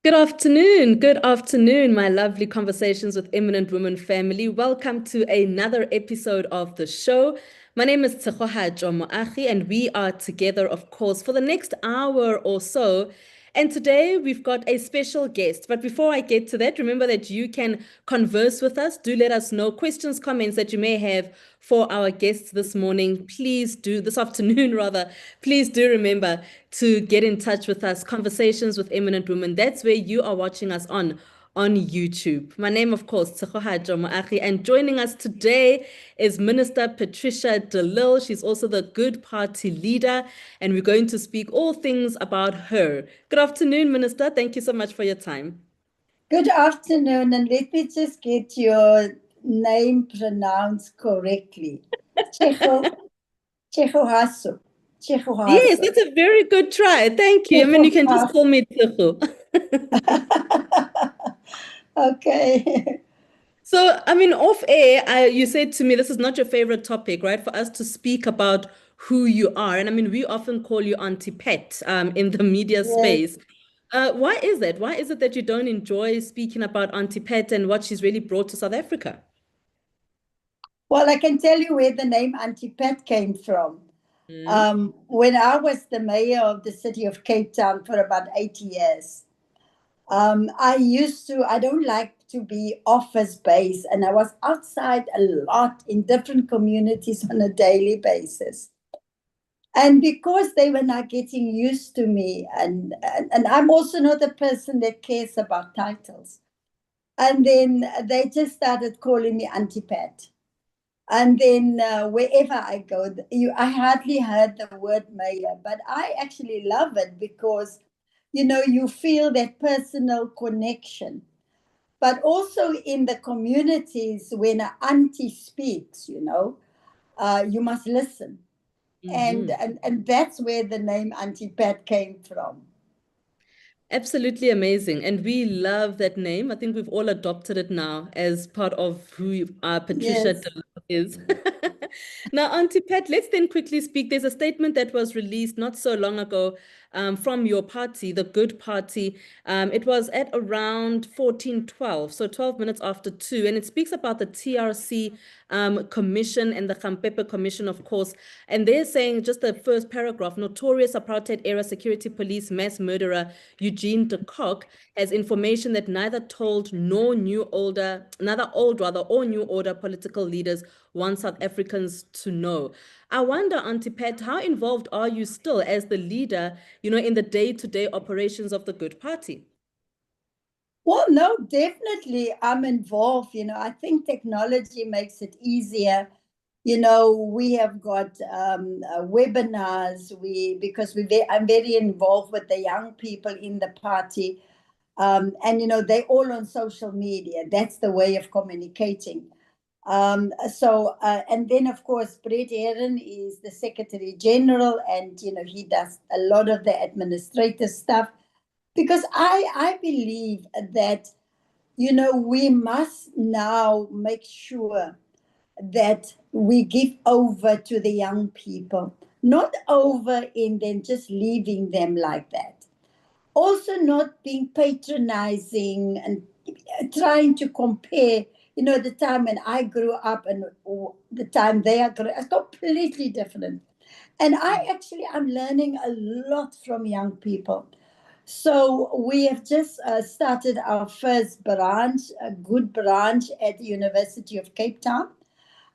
Good afternoon, my lovely conversations with eminent women family. Welcome to another episode of the show. My name is Tshegohaco Moagi, and we are together, of course, for the next hour or so. And today we've got a special guest. But before I get to that, remember that you can converse with us. Do let us know questions, comments that you may have for our guests this morning. This afternoon rather, please do remember to get in touch with us. Conversations with Eminent Women. That's where you are watching us on YouTube. My name, of course, Tshegohaco Moagi, and joining us today is Minister Patricia de Lille. She's also the Good Party leader, and we're going to speak all things about her. Good afternoon, Minister. Thank you so much for your time. Good afternoon, and let me just get your name pronounced correctly. Tshegohaco. Yes, Tshegohaco. that's a very good try. Thank you. I mean, you can just call me Tshego. Okay. So, I mean, off air, you said to me, this is not your favorite topic, right? For us to speak about who you are. And I mean, we often call you Auntie Pet in the media Yes. space. Why is that? Why is it that you don't enjoy speaking about Auntie Pet and what she's really brought to South Africa? Well, I can tell you where the name Auntie Pat came from. Mm, When I was the mayor of the city of Cape Town for about 8 years, I don't like to be office based, and I was outside a lot in different communities on a daily basis. And because they were not getting used to me, and I'm also not a person that cares about titles. And then they just started calling me Auntie Pat. And then wherever I go, I hardly heard the word mayor, but I actually love it because, you feel that personal connection. But also in the communities, when an auntie speaks, you must listen. And, mhm. and, and that's where the name Auntie Pat came from. Absolutely amazing. And we love that name. I think we've all adopted it now as part of who Patricia de Yes. Lille is. Now, Auntie Pat, let's then quickly speak. There's a statement that was released not so long ago from your party, the Good Party. It was at around 14:12, so 12 minutes after 2. And it speaks about the TRC Commission and the Gampepe Commission, of course. And they're saying just the first paragraph, notorious apartheid era security police mass murderer Eugene de Kock has information that neither old rather or new order political leaders want South Africans to know. I wonder, Auntie Pat, how involved are you still as the leader, in the day-to-day operations of the Good Party? Well, no, definitely I'm involved. I think technology makes it easier. We have got webinars. I'm very involved with the young people in the party. And, they're all on social media. That's the way of communicating. And then, of course, Brett Heron is the Secretary General, and, he does a lot of the administrative stuff because I believe that we must now make sure that we give over to the young people, not over in them just leaving them like that. Also, not being patronizing and trying to compare. The time when I grew up and the time they are growing, it's completely different. And I'm learning a lot from young people. So we have just started our first branch, a good branch at the University of Cape Town.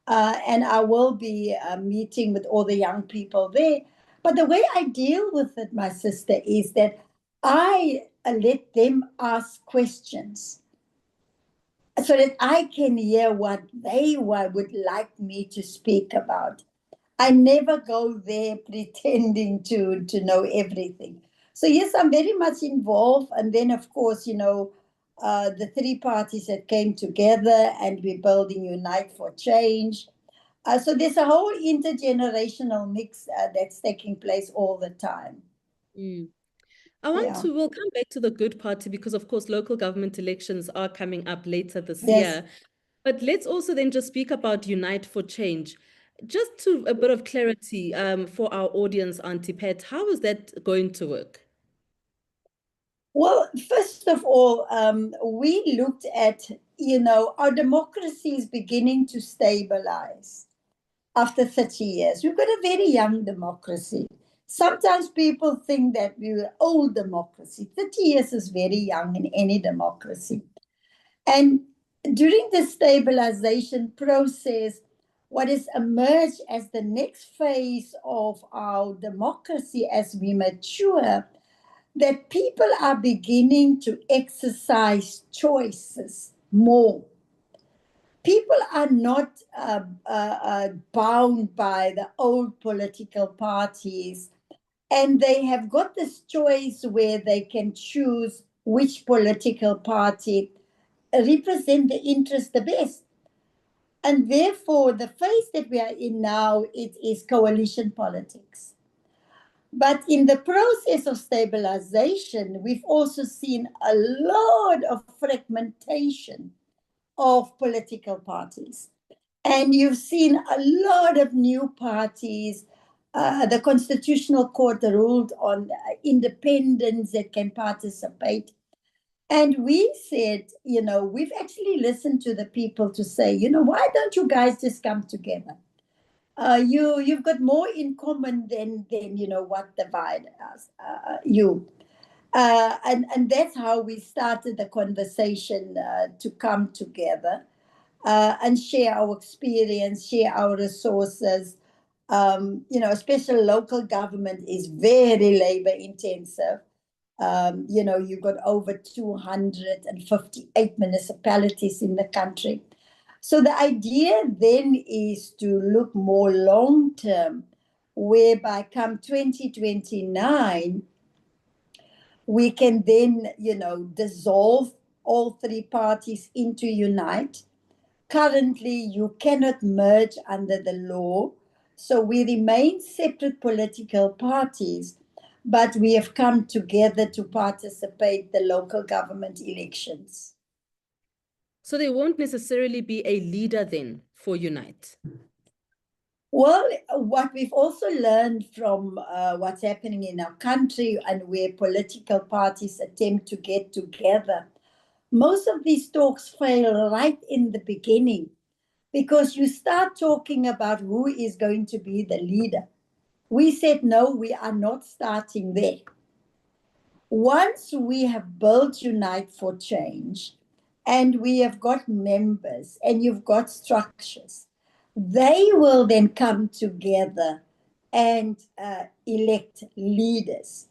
And I will be meeting with all the young people there. But the way I deal with it, my sister, is that I let them ask questions so that I can hear what they would like me to speak about. I never go there pretending to know everything. So yes, I'm very much involved. And then, of course, the three parties that came together and we're building Unite for Change. So there's a whole intergenerational mix that's taking place all the time. Mm. Yeah. We'll come back to the Good Party because, of course, local government elections are coming up later this Yes. year. But let's also then just speak about Unite for Change. Just to a bit of clarity for our audience, Auntie Pat, how is that going to work? Well, first of all, we looked at, our democracy is beginning to stabilize after 30 years. We've got a very young democracy. Sometimes people think that we're old democracy. 30 years is very young in any democracy. And during the stabilization process, what has emerged as the next phase of our democracy as we mature, that people are beginning to exercise choices more. People are not bound by the old political parties, and they have got this choice where they can choose which political party represent the interest the best. And therefore, the phase that we are in now, it is coalition politics. But in the process of stabilization, we've also seen a lot of fragmentation of political parties. And you've seen a lot of new parties. The Constitutional Court ruled on independents that can participate. And we said, we've actually listened to the people to say, why don't you guys just come together? You've got more in common than what divide us. And that's how we started the conversation to come together and share our experience, share our resources. Especially local government is very labor intensive. You've got over 258 municipalities in the country. So the idea then is to look more long term, whereby come 2029, we can then, dissolve all three parties into unite. Currently, you cannot merge under the law. So we remain separate political parties, but we have come together to participate the local government elections. So there won't necessarily be a leader then for Unite? Well, what we've also learned from what's happening in our country and where political parties attempt to get together, most of these talks fail right in the beginning because you start talking about who is going to be the leader. We said, no, we are not starting there. Once we have built Unite for Change and we have got members and you've got structures, they will then come together and elect leaders.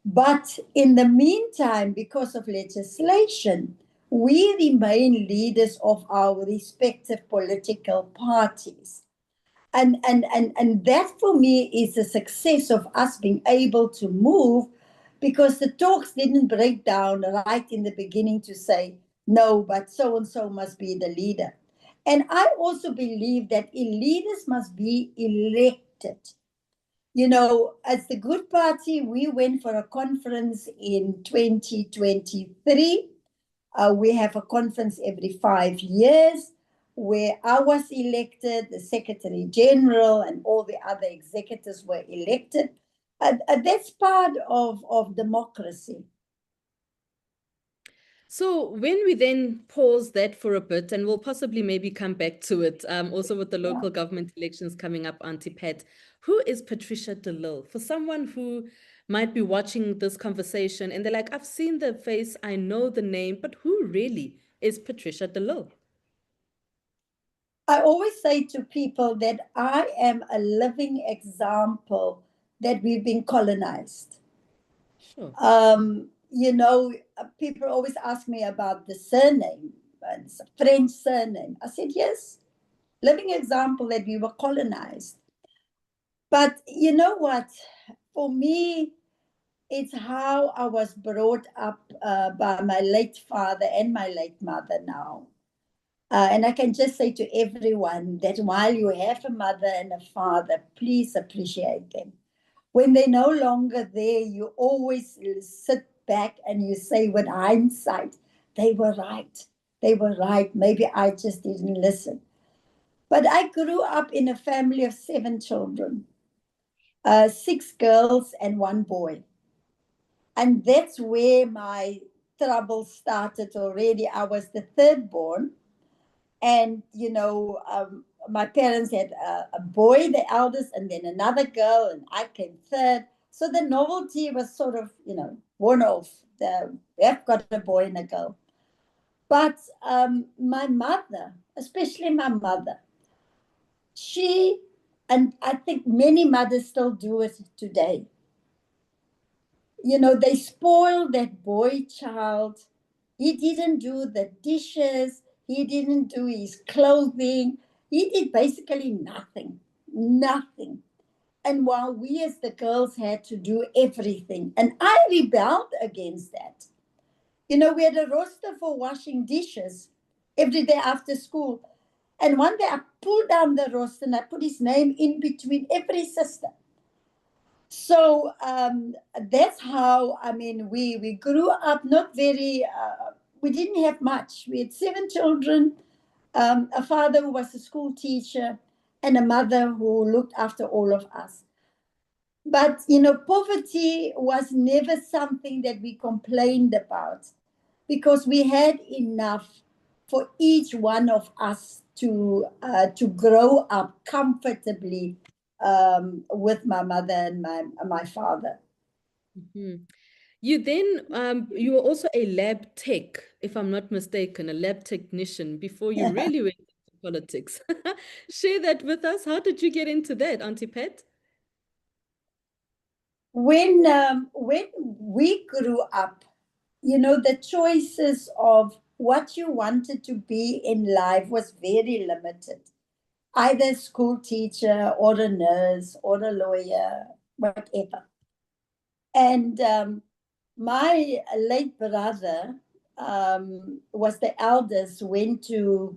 But in the meantime, because of legislation, we remain leaders of our respective political parties. And that for me is the success of us being able to move, because the talks didn't break down right in the beginning to say, no, but so-and-so must be the leader. And I also believe that leaders must be elected. As the Good Party, we went for a conference in 2023. We have a conference every 5 years where I was elected, the Secretary General and all the other executives were elected. That's part of democracy. So when we then pause that for a bit, and we'll possibly maybe come back to it, also with the local government elections coming up, Auntie Pat, who is Patricia de Lille? For someone who might be watching this conversation and they're like, I've seen the face, I know the name, but who really is Patricia de Lille? I always say to people that I am a living example that we've been colonized. Sure. People always ask me about the surname. It's a French surname. I said, yes, living example that we were colonized. But you know what? For me, it's how I was brought up by my late father and my late mother now. And I can just say to everyone that while you have a mother and a father, please appreciate them. When they're no longer there, you always sit back and you say with hindsight, they were right. They were right. Maybe I just didn't listen. But I grew up in a family of 7 children, 6 girls and 1 boy. And that's where my trouble started already. I was the third born. And, my parents had a boy, the eldest, and then another girl, and I came third. So the novelty was sort of, worn off. We have got a boy and a girl. But my mother, especially my mother, she, and I think many mothers still do it today, they spoil that boy child. He didn't do the dishes. He didn't do his clothing. He did basically nothing, nothing. And while we as the girls had to do everything, and I rebelled against that. We had a roster for washing dishes every day after school. And one day I pulled down the roster and I put his name in between every sister. So that's how, we grew up not very, we didn't have much. We had 7 children, a father who was a school teacher, and a mother who looked after all of us. But, poverty was never something that we complained about because we had enough for each one of us to grow up comfortably with my mother and my father. Mm-hmm. You were also a lab tech, if I'm not mistaken, a lab technician before you really went into politics. Share that with us. How did you get into that, Auntie Pat? When we grew up, the choices of what you wanted to be in life was very limited. Either a school teacher or a nurse or a lawyer, whatever. And my late brother was the eldest, went to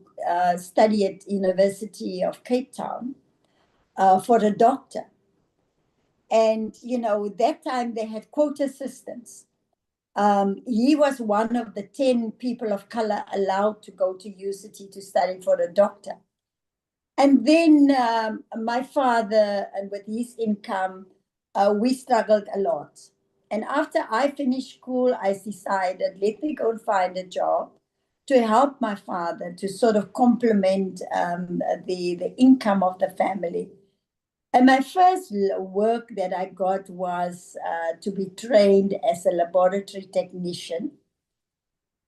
study at University of Cape Town for a doctor. And, that time they had quota systems. He was one of the 10 people of color allowed to go to university to study for a doctor. And then my father, and with his income, we struggled a lot. And after I finished school, I decided, let me go and find a job to help my father to sort of complement the income of the family. And my first work that I got was to be trained as a laboratory technician.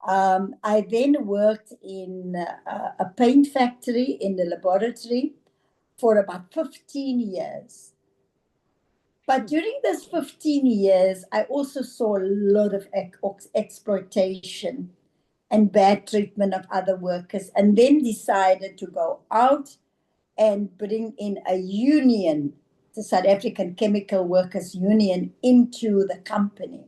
I then worked in a paint factory in the laboratory for about 15 years. But during those 15 years, I also saw a lot of exploitation and bad treatment of other workers, and then decided to go out and bring in a union, the South African Chemical Workers Union, into the company.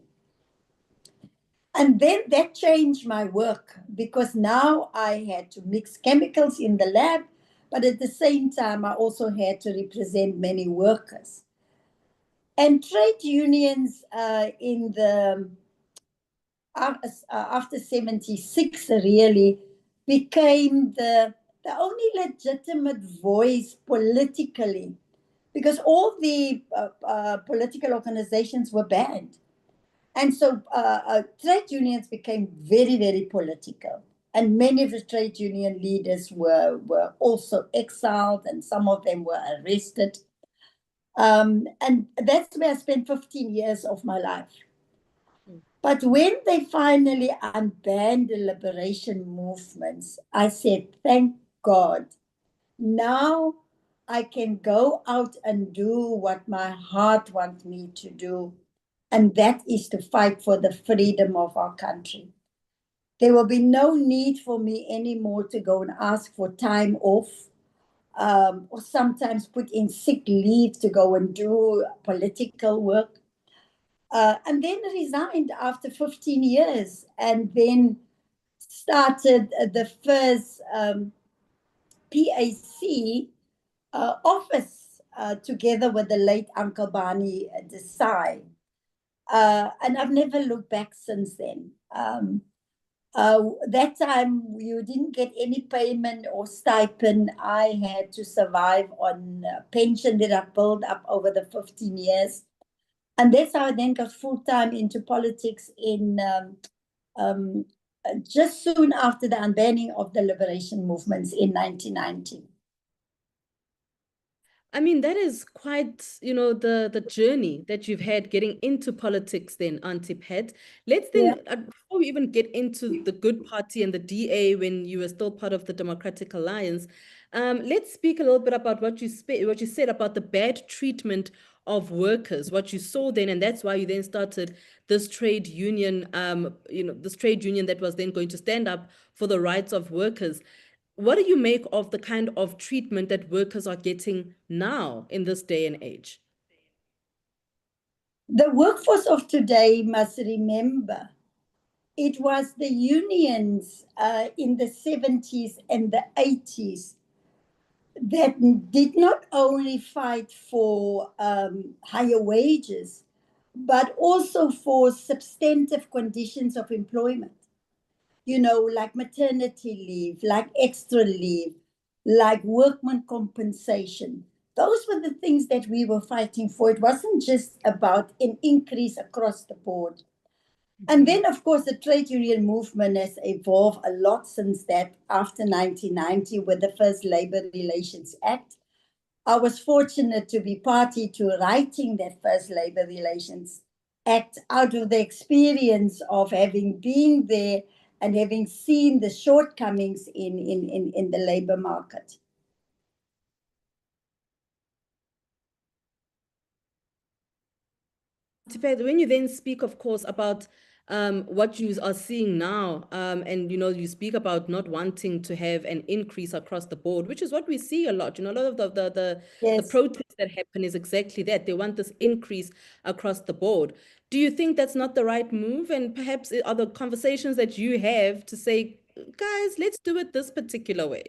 And then that changed my work because now I had to mix chemicals in the lab, but at the same time, I also had to represent many workers. And trade unions in the after 76 really became the only legitimate voice politically, because all the political organizations were banned. And so trade unions became very, very political. And many of the trade union leaders were also exiled, and some of them were arrested. And that's where I spent 15 years of my life. But when they finally unbanned the liberation movements, I said, thank God. Now I can go out and do what my heart wants me to do. And that is to fight for the freedom of our country. There will be no need for me anymore to go and ask for time off, or sometimes put in sick leave to go and do political work. And then resigned after 15 years, and then started the first PAC office together with the late Uncle Barney Desai. And I've never looked back since then. That time you didn't get any payment or stipend. I had to survive on pension that I built up over the 15 years. And that's how I then got full-time into politics in just soon after the unbanning of the liberation movements in 1990. I mean, that is quite, the journey that you've had getting into politics then, Auntie Pat. Let's then, before we even get into the Good Party and the DA when you were still part of the Democratic Alliance, let's speak a little bit about what you said about the bad treatment of workers, what you saw then, and that's why you then started this trade union, this trade union that was then going to stand up for the rights of workers. What do you make of the kind of treatment that workers are getting now in this day and age? The workforce of today must remember it was the unions in the 70s and the 80s that did not only fight for higher wages, but also for substantive conditions of employment. Like maternity leave, like extra leave, like workman compensation. Those were the things that we were fighting for. It wasn't just about an increase across the board. And then, of course, the trade union movement has evolved a lot since that, after 1990, with the first Labor Relations Act. I was fortunate to be party to writing that first Labor Relations Act out of the experience of having been there and having seen the shortcomings in the labor market. When you then speak, of course, about what you are seeing now, and you speak about not wanting to have an increase across the board, which is what we see a lot. A lot of the protests that happen is exactly that. They want this increase across the board. Do you think that's not the right move? And perhaps are the conversations that you have to say, guys, let's do it this particular way?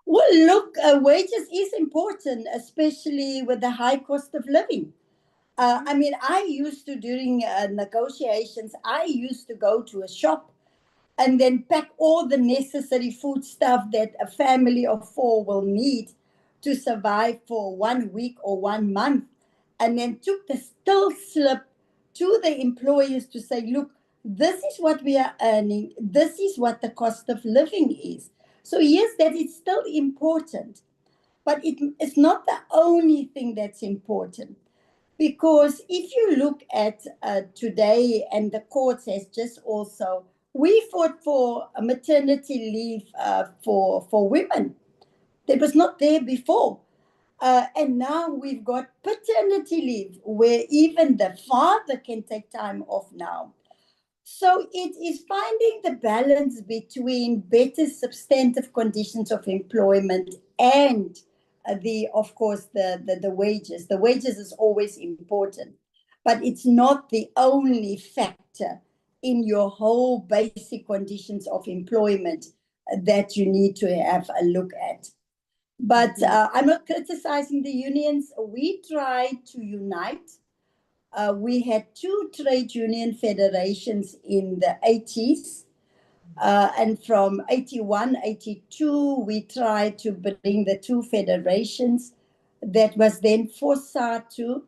Well, look, wages is important, especially with the high cost of living. I mean, during negotiations, I used to go to a shop and then pack all the necessary food stuff that a family of 4 will need to survive for 1 week or 1 month, and then took the still slip to the employers to say, look, this is what we are earning, this is what the cost of living is. So yes, that is still important, but it's not the only thing that's important. Because if you look at today, and the courts has just also, we fought for a maternity leave for women that was not there before. And now we've got paternity leave where even the father can take time off now. So it is finding the balance between better substantive conditions of employment and of course, the wages. The wages is always important, but it's not the only factor in your whole basic conditions of employment that you need to have a look at. But I'm not criticizing the unions. We tried to unite. We had 2 trade union federations in the 80s. And from 81, 82, we tried to bring the 2 federations. That was then FOSATU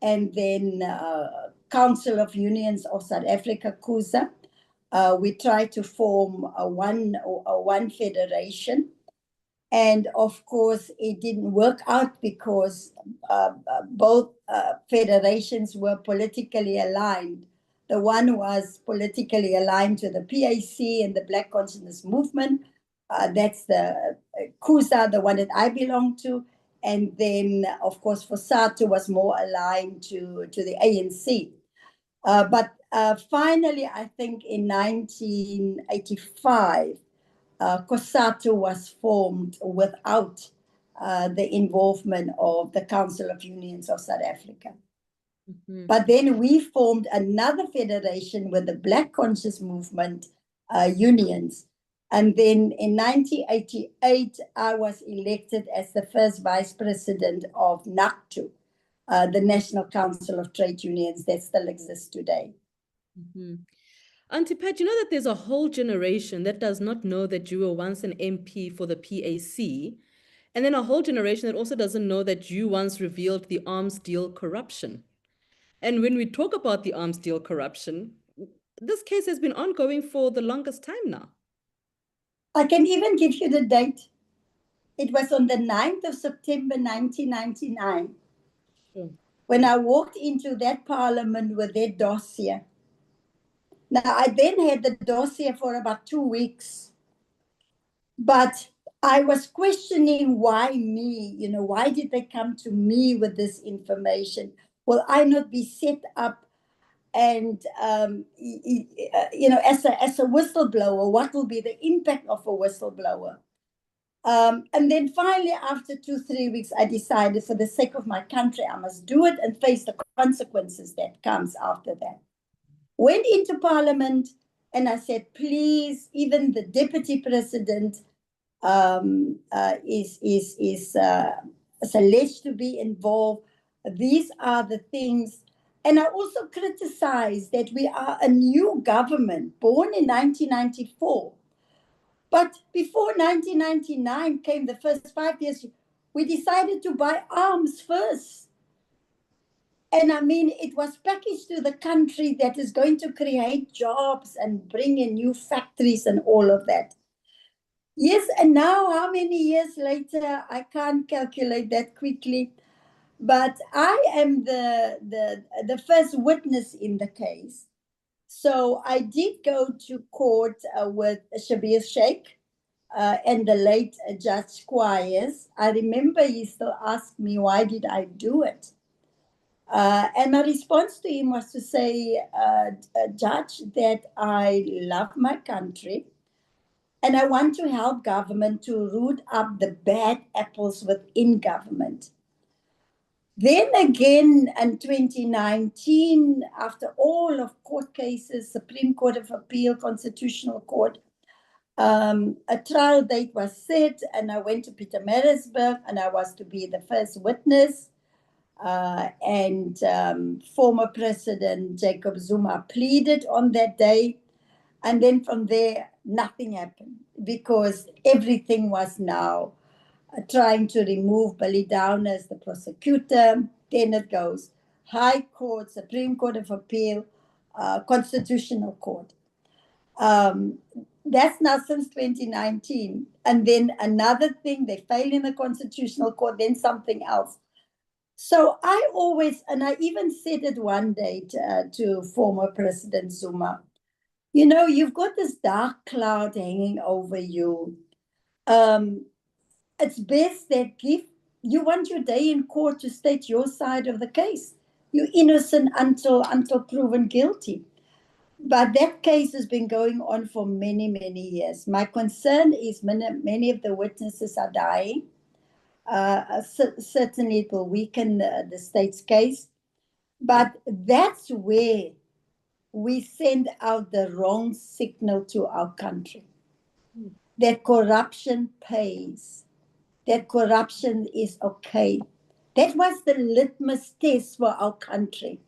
and then Council of Unions of South Africa, CUSA. We tried to form one federation. And of course, it didn't work out because both federations were politically aligned. The one was politically aligned to the PAC and the Black Consciousness Movement. That's the CUSA, the one that I belong to. And then, of course, FOSATU was more aligned to the ANC. But finally, I think in 1985, COSATU was formed without the involvement of the Council of Unions of South Africa. But then we formed another federation with the Black Conscious Movement unions. And then in 1988, I was elected as the first vice president of NACTU, the National Council of Trade Unions that still exists today. Auntie Pat, you know that there's a whole generation that does not know that you were once an MP for the PAC, and then a whole generation that also doesn't know that you once revealed the arms deal corruption. And when we talk about the arms deal corruption, this case has been ongoing for the longest time now. I can even give you the date. It was on the 9th of September 1999 when I walked into that parliament with their dossier. Now, I then had the dossier for about 2 weeks, but I was questioning why me, why did they come to me with this information? Will I not be set up and, as a whistleblower, what will be the impact of a whistleblower? And then finally, after 2-3 weeks, I decided for the sake of my country, I must do it and face the consequences that comes after that. Went into parliament and I said, please, even the deputy president is alleged to be involved. These are the things. And I also criticized that we are a new government born in 1994. But before 1999 came the first 5 years, we decided to buy arms first. And I mean, it was packaged to the country that is going to create jobs and bring in new factories and all of that. Yes, and now how many years later, I can't calculate that quickly, but I am the first witness in the case. So I did go to court with Shabir Sheikh and the late Judge Squires. I remember he still asked me, why did I do it? And my response to him was to say, Judge, that I love my country and I want to help government to root up the bad apples within government. Then again in 2019, after all of court cases, Supreme Court of Appeal, Constitutional Court, a trial date was set and I went to Pietermaritzburg and I was to be the first witness. And former President Jacob Zuma pleaded on that day. And then from there, nothing happened because everything was now trying to remove Billy Down as the prosecutor. Then it goes High Court, Supreme Court of Appeal, Constitutional Court. That's now since 2019. And then another thing, they fail in the Constitutional Court, then something else. So I always, and I even said it one day to former President Zuma, you've got this dark cloud hanging over you. It's best that you want your day in court to state your side of the case. You're innocent until proven guilty. But that case has been going on for many, many years. My concern is many of the witnesses are dying. Certainly it will weaken the state's case. But that's where we send out the wrong signal to our country. That corruption pays. That corruption is okay. That was the litmus test for our country,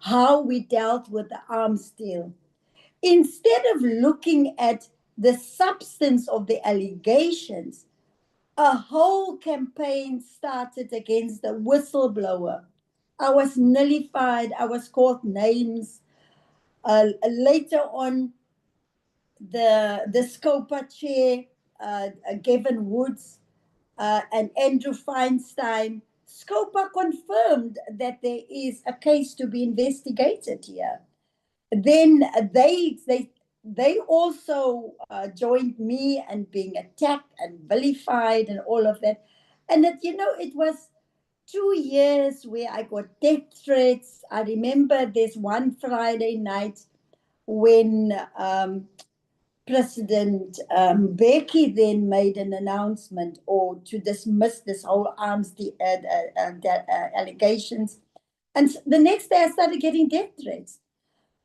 how we dealt with the arms deal. Instead of looking at the substance of the allegations, a whole campaign started against the whistleblower. I was nullified. I was called names. Later on, the SCOPA chair, Gavin Woods, and Andrew Feinstein, SCOPA confirmed that there is a case to be investigated here. Then they also joined me and being attacked and vilified and all of that. And it was 2 years where I got death threats. I remember there's one Friday night when President Becky then made an announcement to dismiss this whole arms allegations. And the next day I started getting death threats.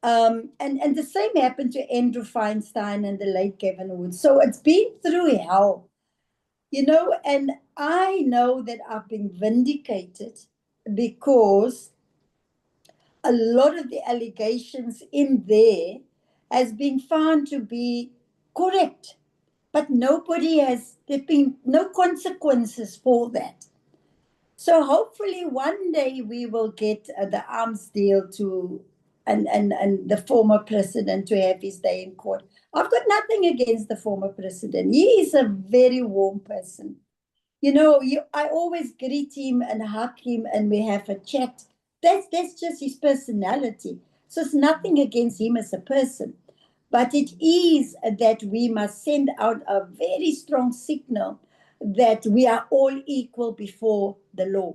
And the same happened to Andrew Feinstein and the late Gavin Woods. So it's been through hell, and I know that I've been vindicated because a lot of the allegations in there has been found to be correct, but there've been no consequences for that. So hopefully one day we will get the arms deal to and the former president to have his day in court. I've got nothing against the former president. He is a very warm person. I always greet him and hug him and we have a chat. That's just his personality. So it's nothing against him as a person. But it is that we must send out a very strong signal that we are all equal before the law.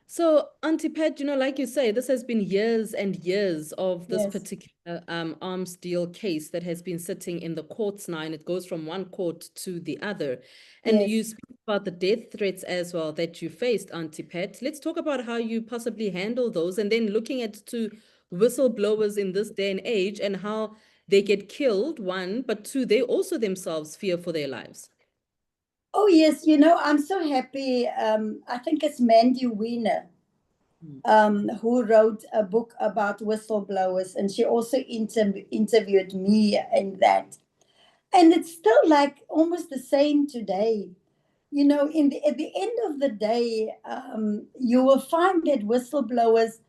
So, Auntie Pat, like you say, this has been years and years of this Yes. particular arms deal case that has been sitting in the courts now, and it goes from one court to the other. And Yes. you speak about the death threats as well that you faced, Auntie Pat. Let's talk about how you possibly handle those, and then looking at to whistleblowers in this day and age and how they get killed, one, but two, they also themselves fear for their lives. Oh, yes. I'm so happy. I think it's Mandy Wiener who wrote a book about whistleblowers, and she also interviewed me in that. And it's still like almost the same today. At the end of the day, you will find that whistleblowers,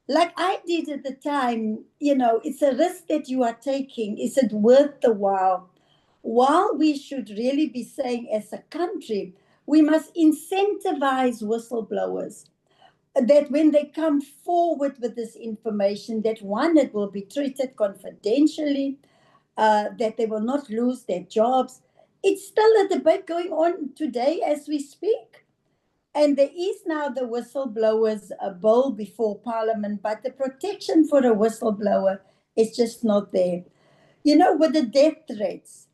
like I did at the time, it's a risk that you are taking. Is it worth the while? While we should really be saying as a country, we must incentivize whistleblowers that when they come forward with this information, that one, it will be treated confidentially, that they will not lose their jobs. It's still a debate going on today as we speak. And there is now the whistleblowers bill before Parliament, but the protection for a whistleblower is just not there. With the death threats,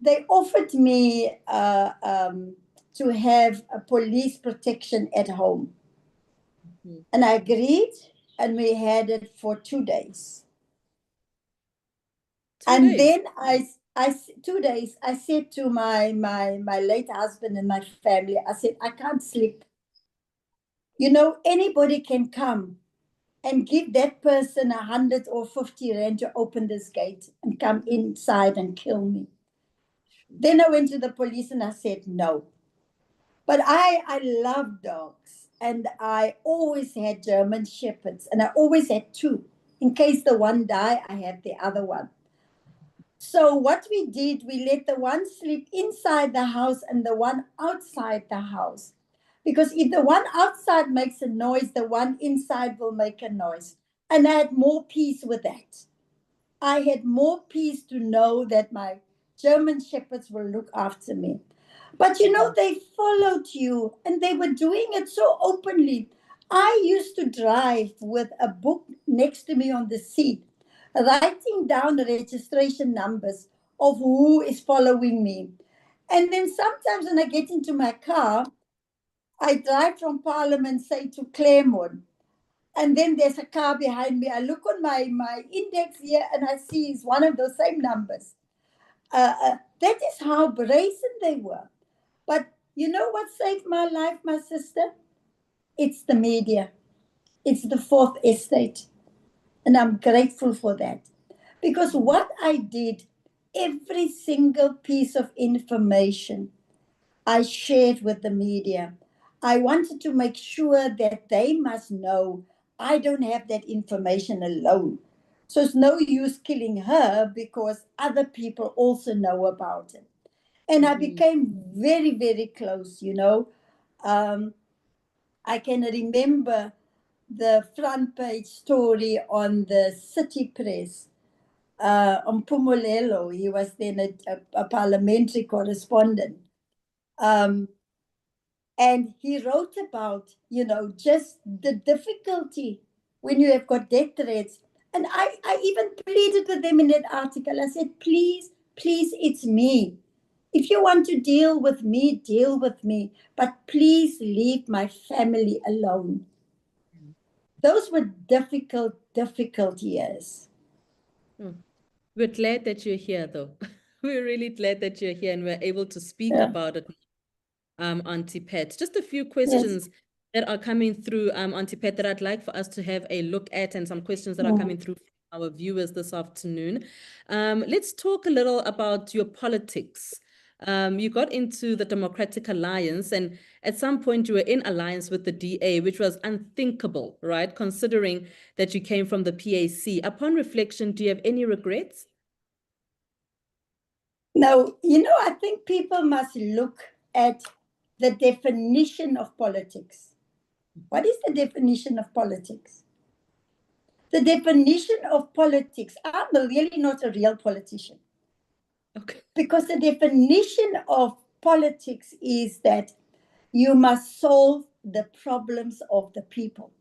they offered me to have a police protection at home. And I agreed, and we had it for 2 days. 2 days? Then 2 days, I said to my late husband and my family, I said, I can't sleep. Anybody can come and give that person 100 or 50 rand to open this gate and come inside and kill me. Then I went to the police and I said, no. But I love dogs, and I always had German Shepherds, and I always had two. In case the one die, I have the other one. So what we did, we let the one sleep inside the house and the one outside the house. Because if the one outside makes a noise, the one inside will make a noise. And I had more peace with that. I had more peace to know that my German Shepherds will look after me. But they followed you and they were doing it so openly. I used to drive with a book next to me on the seat, writing down the registration numbers of who is following me. And then sometimes when I get into my car, I drive from Parliament, say, to Claremont. And then there's a car behind me. I look on my index here and I see it's one of those same numbers. That is how brazen they were. But you know what saved my life, my sister? It's the media. It's the Fourth Estate. And I'm grateful for that. Because what I did, every single piece of information I shared with the media. I wanted to make sure that they must know I don't have that information alone. So it's no use killing her because other people also know about it. And I became very, very close, I can remember the front page story on the City Press on Pumulelo. He was then a parliamentary correspondent. And he wrote about, just the difficulty when you have got death threats. And I even pleaded with them in that article. I said, please, it's me. If you want to deal with me, deal with me. But please leave my family alone. Those were difficult years. We're glad that you're here, though. We're really glad that you're here and we're able to speak about it, Auntie Pat. Just a few questions that are coming through, Auntie Pat, that I'd like for us to have a look at, and some questions that are coming through from our viewers this afternoon. Let's talk a little about your politics. You got into the Democratic Alliance, and at some point you were in alliance with the DA, which was unthinkable, right? Considering that you came from the PAC. Upon reflection, do you have any regrets? No, I think people must look at the definition of politics. What is the definition of politics? The definition of politics, I'm really not a real politician. Okay. Because the definition of politics is that you must solve the problems of the people.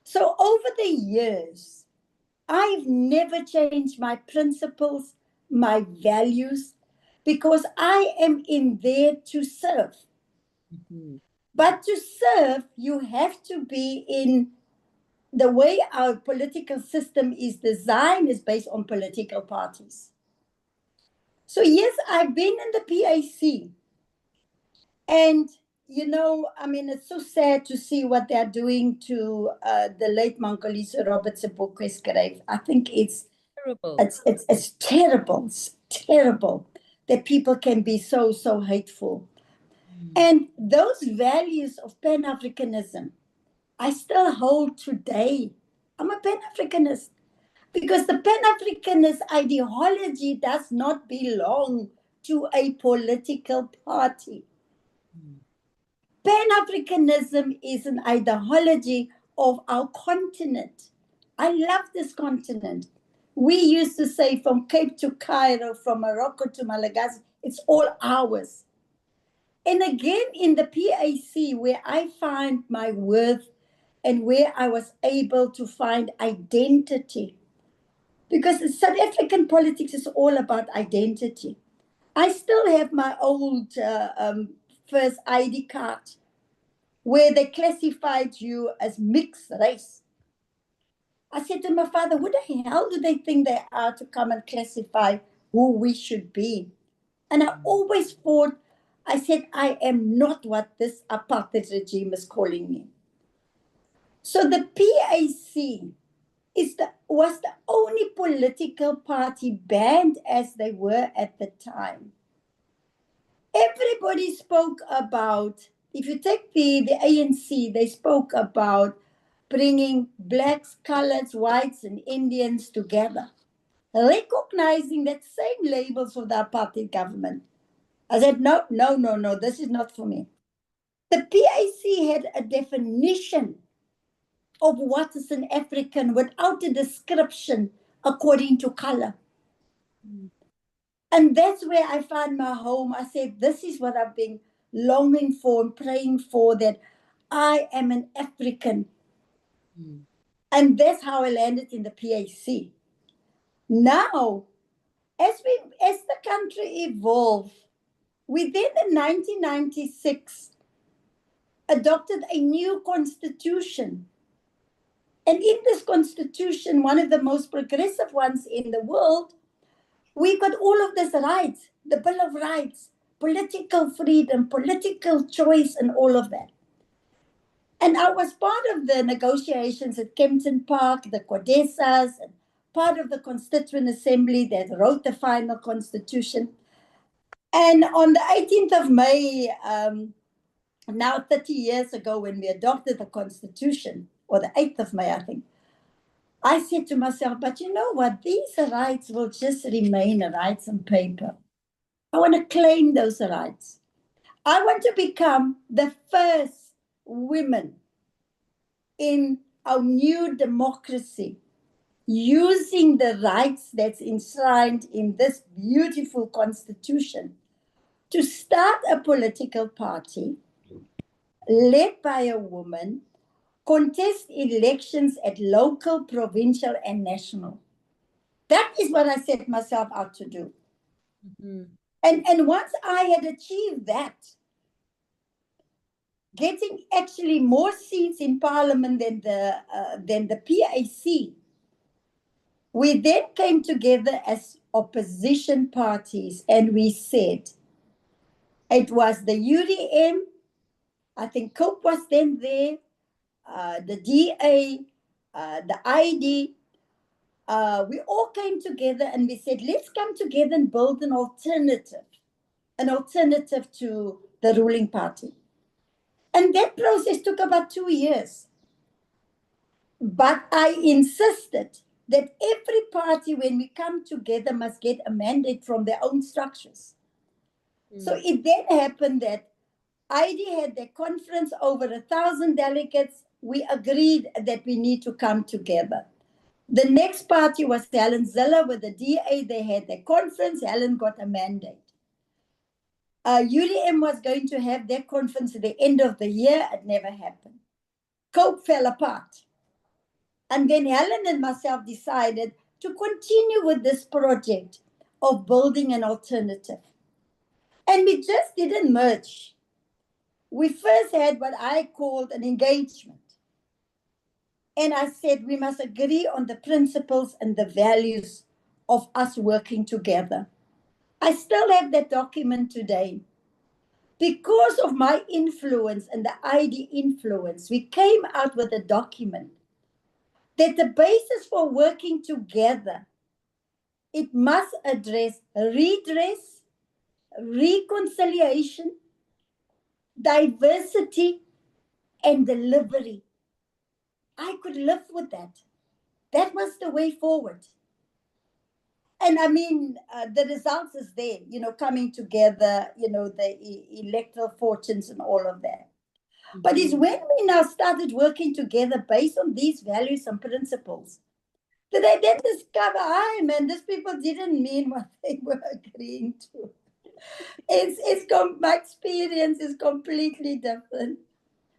So over the years, I've never changed my principles, my values, because I am in there to serve. Mm-hmm. But to serve, you have to be in the way our political system is designed is based on political parties. So yes, I've been in the PAC. And, it's so sad to see what they're doing to the late Mangaliso Robert Sebokwe's grave. I think it's Terrible. It's terrible. It's terrible that people can be so hateful. And those values of Pan-Africanism, I still hold today. I'm a Pan-Africanist because the Pan-Africanist ideology does not belong to a political party. Pan-Africanism is an ideology of our continent. I love this continent. We used to say from Cape to Cairo, from Morocco to Malagasy, it's all ours. And again, in the PAC, where I find my worth and where I was able to find identity, because South African politics is all about identity. I still have my old first ID card where they classified you as mixed race. I said to my father, who the hell do they think they are to come and classify who we should be? And I always thought, I said, I am not what this apartheid regime is calling me. So the PAC was the only political party banned as they were at the time. Everybody spoke about, if you take the ANC, they spoke about bringing blacks, coloreds, whites, and Indians together, recognizing that same labels of the apartheid government. I said, no, this is not for me. The PAC had a definition of what is an African without a description according to color. And that's where I found my home. I said, this is what I've been longing for and praying for, that I am an African. And that's how I landed in the PAC. Now, as the country evolved, we then in 1996 adopted a new constitution. And in this constitution, one of the most progressive ones in the world, we got all of these rights, the Bill of Rights, political freedom, political choice, and all of that. And I was part of the negotiations at Kempton Park, the Codesas, and part of the Constituent Assembly that wrote the final constitution. And on the 18th of May, now 30 years ago, when we adopted the constitution, or the 8th of May, I think, I said to myself, but you know what? These rights will just remain rights on paper. I want to claim those rights. I want to become the first women in our new democracy using the rights that's enshrined in this beautiful constitution to start a political party led by a woman, contest elections at local, provincial, and national. That is what I set myself out to do. Mm-hmm. And once I had achieved that, getting actually more seats in parliament than the PAC, we then came together as opposition parties, and we said, it was the UDM, I think Cope was then there, the DA, the ID, we all came together and we said, let's come together and build an alternative to the ruling party. And that process took about 2 years. But I insisted that every party, when we come together, must get a mandate from their own structures. So it then happened that ID had their conference, over 1,000 delegates. We agreed that we need to come together. The next party was Helen Ziller with the DA. They had their conference. Helen got a mandate. UDM was going to have their conference at the end of the year. It never happened. COPE fell apart. And then Helen and myself decided to continue with this project of building an alternative. And we just didn't merge. We first had what I called an engagement. And I said, we must agree on the principles and the values of us working together. I still have that document today. Because of my influence and the ID influence, we came out with a document that the basis for working together, it must address redress, reconciliation, diversity, and delivery. I could live with that. That was the way forward. And I mean, the results is there, coming together, the electoral fortunes and all of that. Mm-hmm. But it's when we now started working together based on these values and principles that I then discover, these people didn't mean what they were agreeing to. My experience is completely different.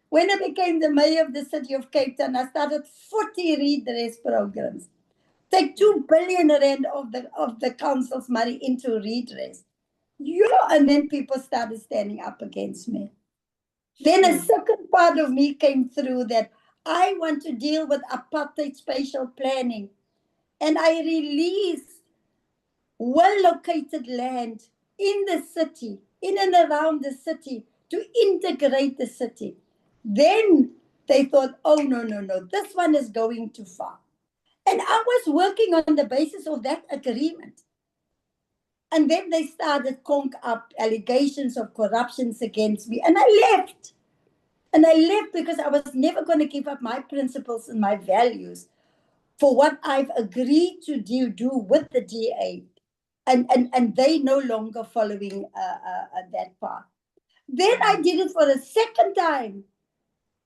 When I became the mayor of the city of Cape Town, I started 40 redress programs. Take 2 billion rand of the council's money into redress. And then people started standing up against me. Then a second part of me came through that I want to deal with apartheid spatial planning. And I released well-located land in the city, in and around the city, to integrate the city. Then they thought, oh, no, this one is going too far. And I was working on the basis of that agreement. And then they started conk up allegations of corruptions against me. And I left. And I left because I was never going to give up my principles and my values for what I've agreed to do with the DA. And they no longer following that path. Then I did it for a second time.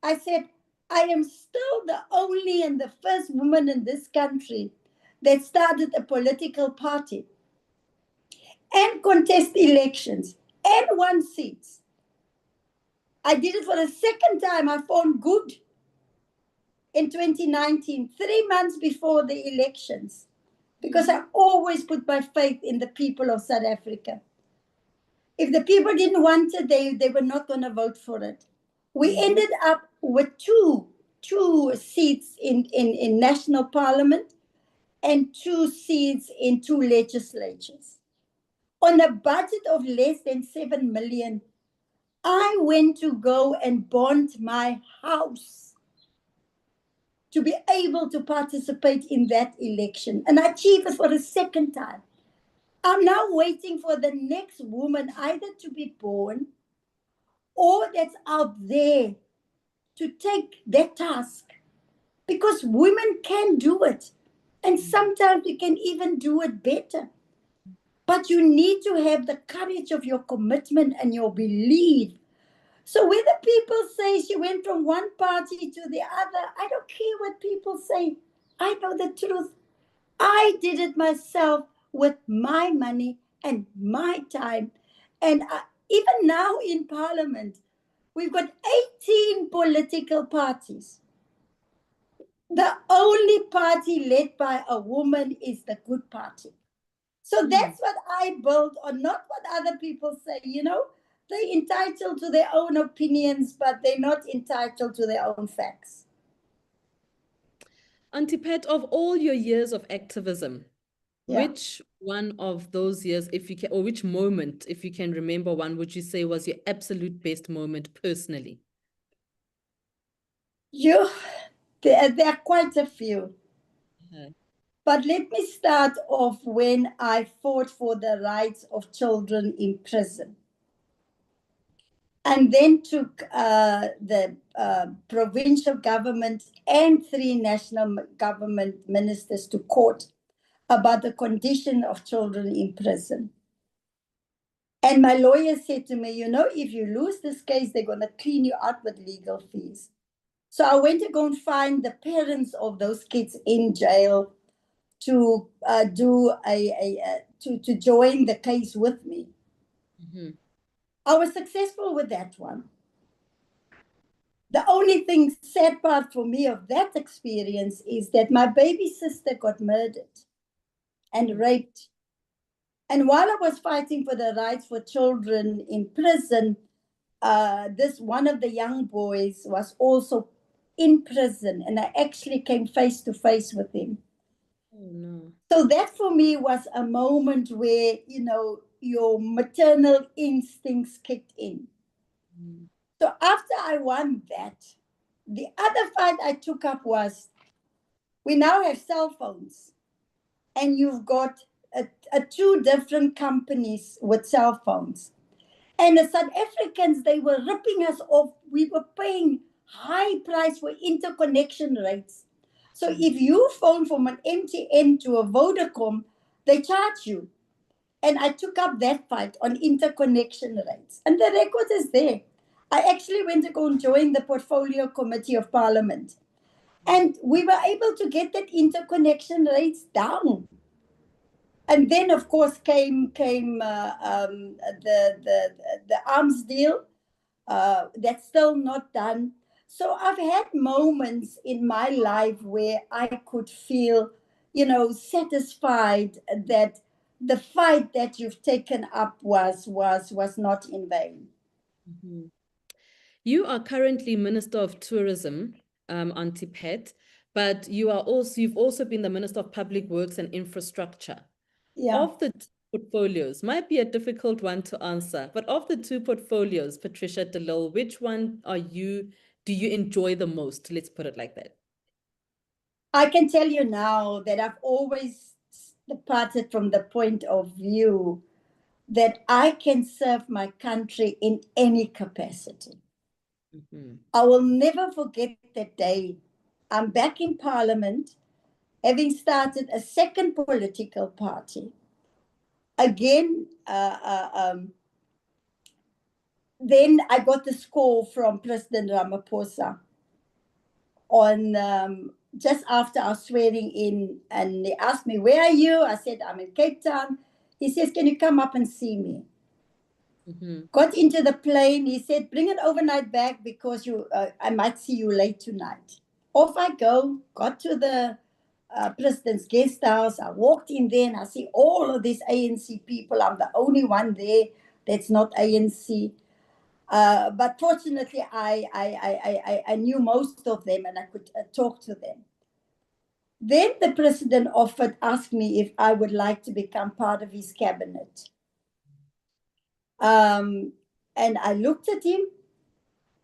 I said, I am still the only and the first woman in this country that started a political party and contest elections and won seats. I did it for the second time. I found good in 2019, 3 months before the elections, because I always put my faith in the people of South Africa. If the people didn't want it, they were not going to vote for it. We ended up with two seats in national parliament and 2 seats in 2 legislatures. On a budget of less than 7 million, I went to go and bond my house to be able to participate in that election. And I achieved it for the second time. I'm now waiting for the next woman either to be born or that's out there to take that task, because women can do it. And sometimes we can even do it better. But you need to have the courage of your commitment and your belief. So whether people say she went from one party to the other, I don't care what people say. I know the truth. I did it myself with my money and my time. And even now in Parliament, we've got 18 political parties. The only party led by a woman is the Good Party. So that's what I built on, not what other people say. They're entitled to their own opinions, but they're not entitled to their own facts. Auntie Pat, of all your years of activism, which one of those years, if you can, or which moment, if you can remember one, would you say was your absolute best moment personally? There are quite a few. But let me start off when I fought for the rights of children in prison. And then took the provincial government and 3 national government ministers to court about the condition of children in prison. And my lawyer said to me, you know, if you lose this case, they're going to clean you out with legal fees. So I went to go and find the parents of those kids in jail to to join the case with me. Mm-hmm. I was successful with that one. The only thing sad part for me of that experience is that my baby sister got murdered and raped. And while I was fighting for the rights for children in prison, this one of the young boys was also in prison, and I actually came face to face with him. Oh, no. So that for me was a moment where, you know, your maternal instincts kicked in. Mm. So after I won that, the other fight I took up was, we now have cell phones, and you've got 2 different companies with cell phones. And the South Africans, they were ripping us off. We were paying high price for interconnection rates. So if you phone from an MTN to a Vodacom, they charge you. And I took up that fight on interconnection rates. And the record is there. I actually went to go and join the Portfolio Committee of Parliament. And we were able to get that interconnection rates down. And then, of course, came the arms deal. That's still not done. So I've had moments in my life where I could feel, you know, satisfied that the fight that you've taken up was not in vain. Mm-hmm. You are currently Minister of Tourism, Auntie Pat, but you've also been the Minister of Public Works and Infrastructure. Yeah. Of the 2 portfolios, might be a difficult one to answer, but of the 2 portfolios, Patricia de Lille, which one do you enjoy the most? Let's put it like that. I can tell you now that I've always departed from the point of view that I can serve my country in any capacity. Mm-hmm. I will never forget that day. I'm back in Parliament, having started a second political party. Again, then I got the score from President Ramaphosa on just after our swearing in, and he asked me, "Where are you?" I said, "I'm in Cape Town." He says, "Can you come up and see me?" Mm-hmm. Got into the plane. He said, "Bring an overnight bag because I might see you late tonight." Off I go. Got to the president's guest house. I walked in there and I see all of these ANC people. I'm the only one there that's not ANC. But fortunately, I knew most of them and I could talk to them. Then the president asked me if I would like to become part of his cabinet. And I looked at him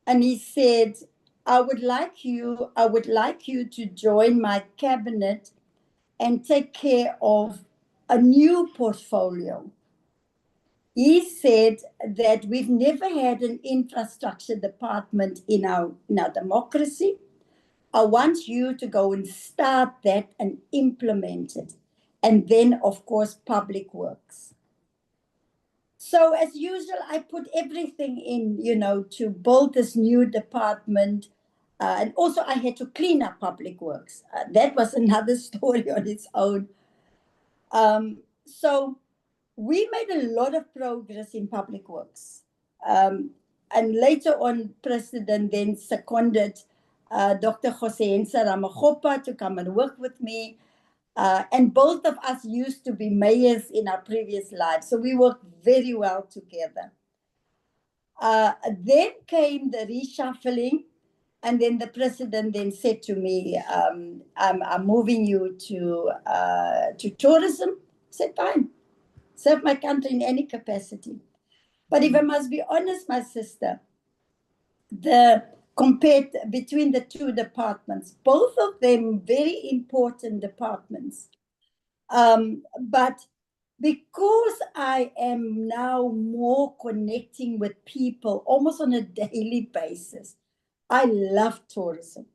and he said, I would like you to join my cabinet and take care of a new portfolio. He said that we've never had an infrastructure department in our democracy. I want you to go and start that and implement it. And then, of course, public works. So as usual, I put everything in, you know, to build this new department. And also I had to clean up public works. That was another story on its own. So we made a lot of progress in public works. And later on, President then seconded Dr. Tshegohaco Moagi to come and work with me. And both of us used to be mayors in our previous lives. So we worked very well together. Then came the reshuffling. And then the president then said to me, I'm moving you to tourism. I said, fine, serve my country in any capacity. But if I must be honest, my sister, compared between the 2 departments, both of them very important departments. But because I am now more connecting with people almost on a daily basis, I love tourism.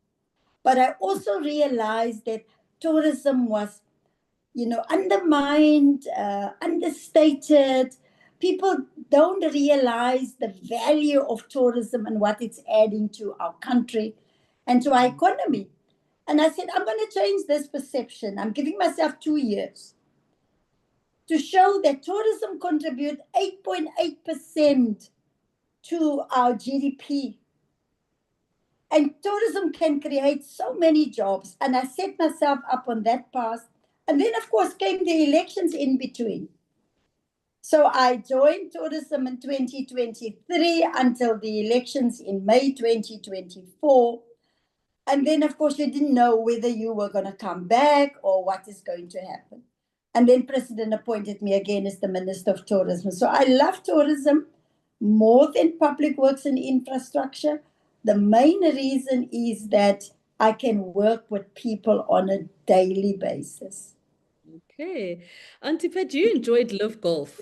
But I also realized that tourism was, undermined, understated. People don't realize the value of tourism and what it's adding to our country and to our economy. And I said, I'm going to change this perception. I'm giving myself 2 years to show that tourism contributes 8.8% to our GDP. And tourism can create so many jobs. And I set myself up on that path. And then, of course, came the elections in between. So I joined tourism in 2023 until the elections in May 2024. And then, of course, you didn't know whether you were going to come back or what is going to happen. And then President appointed me again as the Minister of Tourism. So I love tourism more than public works and infrastructure. The main reason is that I can work with people on a daily basis. Okay. Auntie Pat, you enjoyed Live Golf.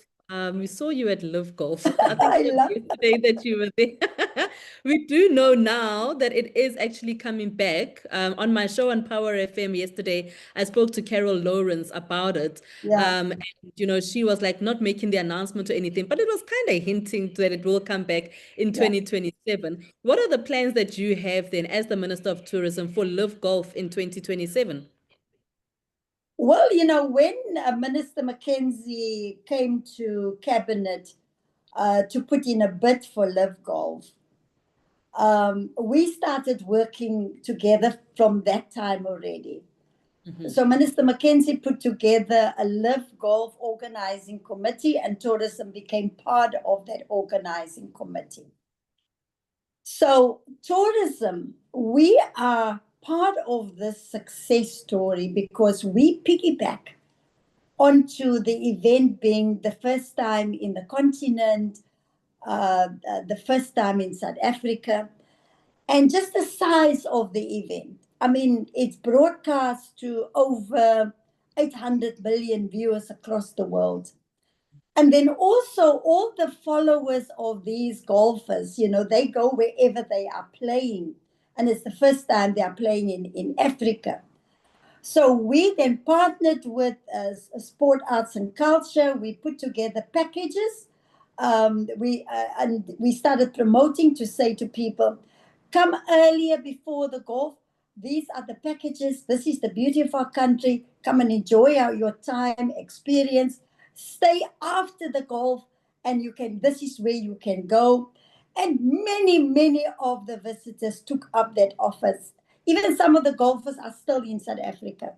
We saw you at Live Golf. I think I it was love yesterday that you were there. We do know now that it is actually coming back. On my show on Power FM yesterday, I spoke to Carol Lawrence about it. Yeah. And she was like not making the announcement or anything, but it was kind of hinting that it will come back in 2027. What are the plans that you have then as the Minister of Tourism for Live Golf in 2027? Well, when Minister Mackenzie came to cabinet to put in a bid for Live Golf, we started working together from that time already. So Minister Mackenzie put together a Live Golf organizing committee, and tourism became part of that organizing committee. So tourism, we are part of this success story because we piggyback onto the event being the first time in the continent, the first time in South Africa, and just the size of the event. I mean, it's broadcast to over 800 million viewers across the world. And then also all the followers of these golfers, they go wherever they are playing. And it's the first time they are playing in Africa. So we then partnered with Sport, Arts and Culture. We put together packages. And we started promoting to say to people, come earlier before the golf. These are the packages. This is the beauty of our country. Come and enjoy your time, experience. Stay after the golf, and this is where you can go. And many of the visitors took up that offer. Even some of the golfers are still in South Africa.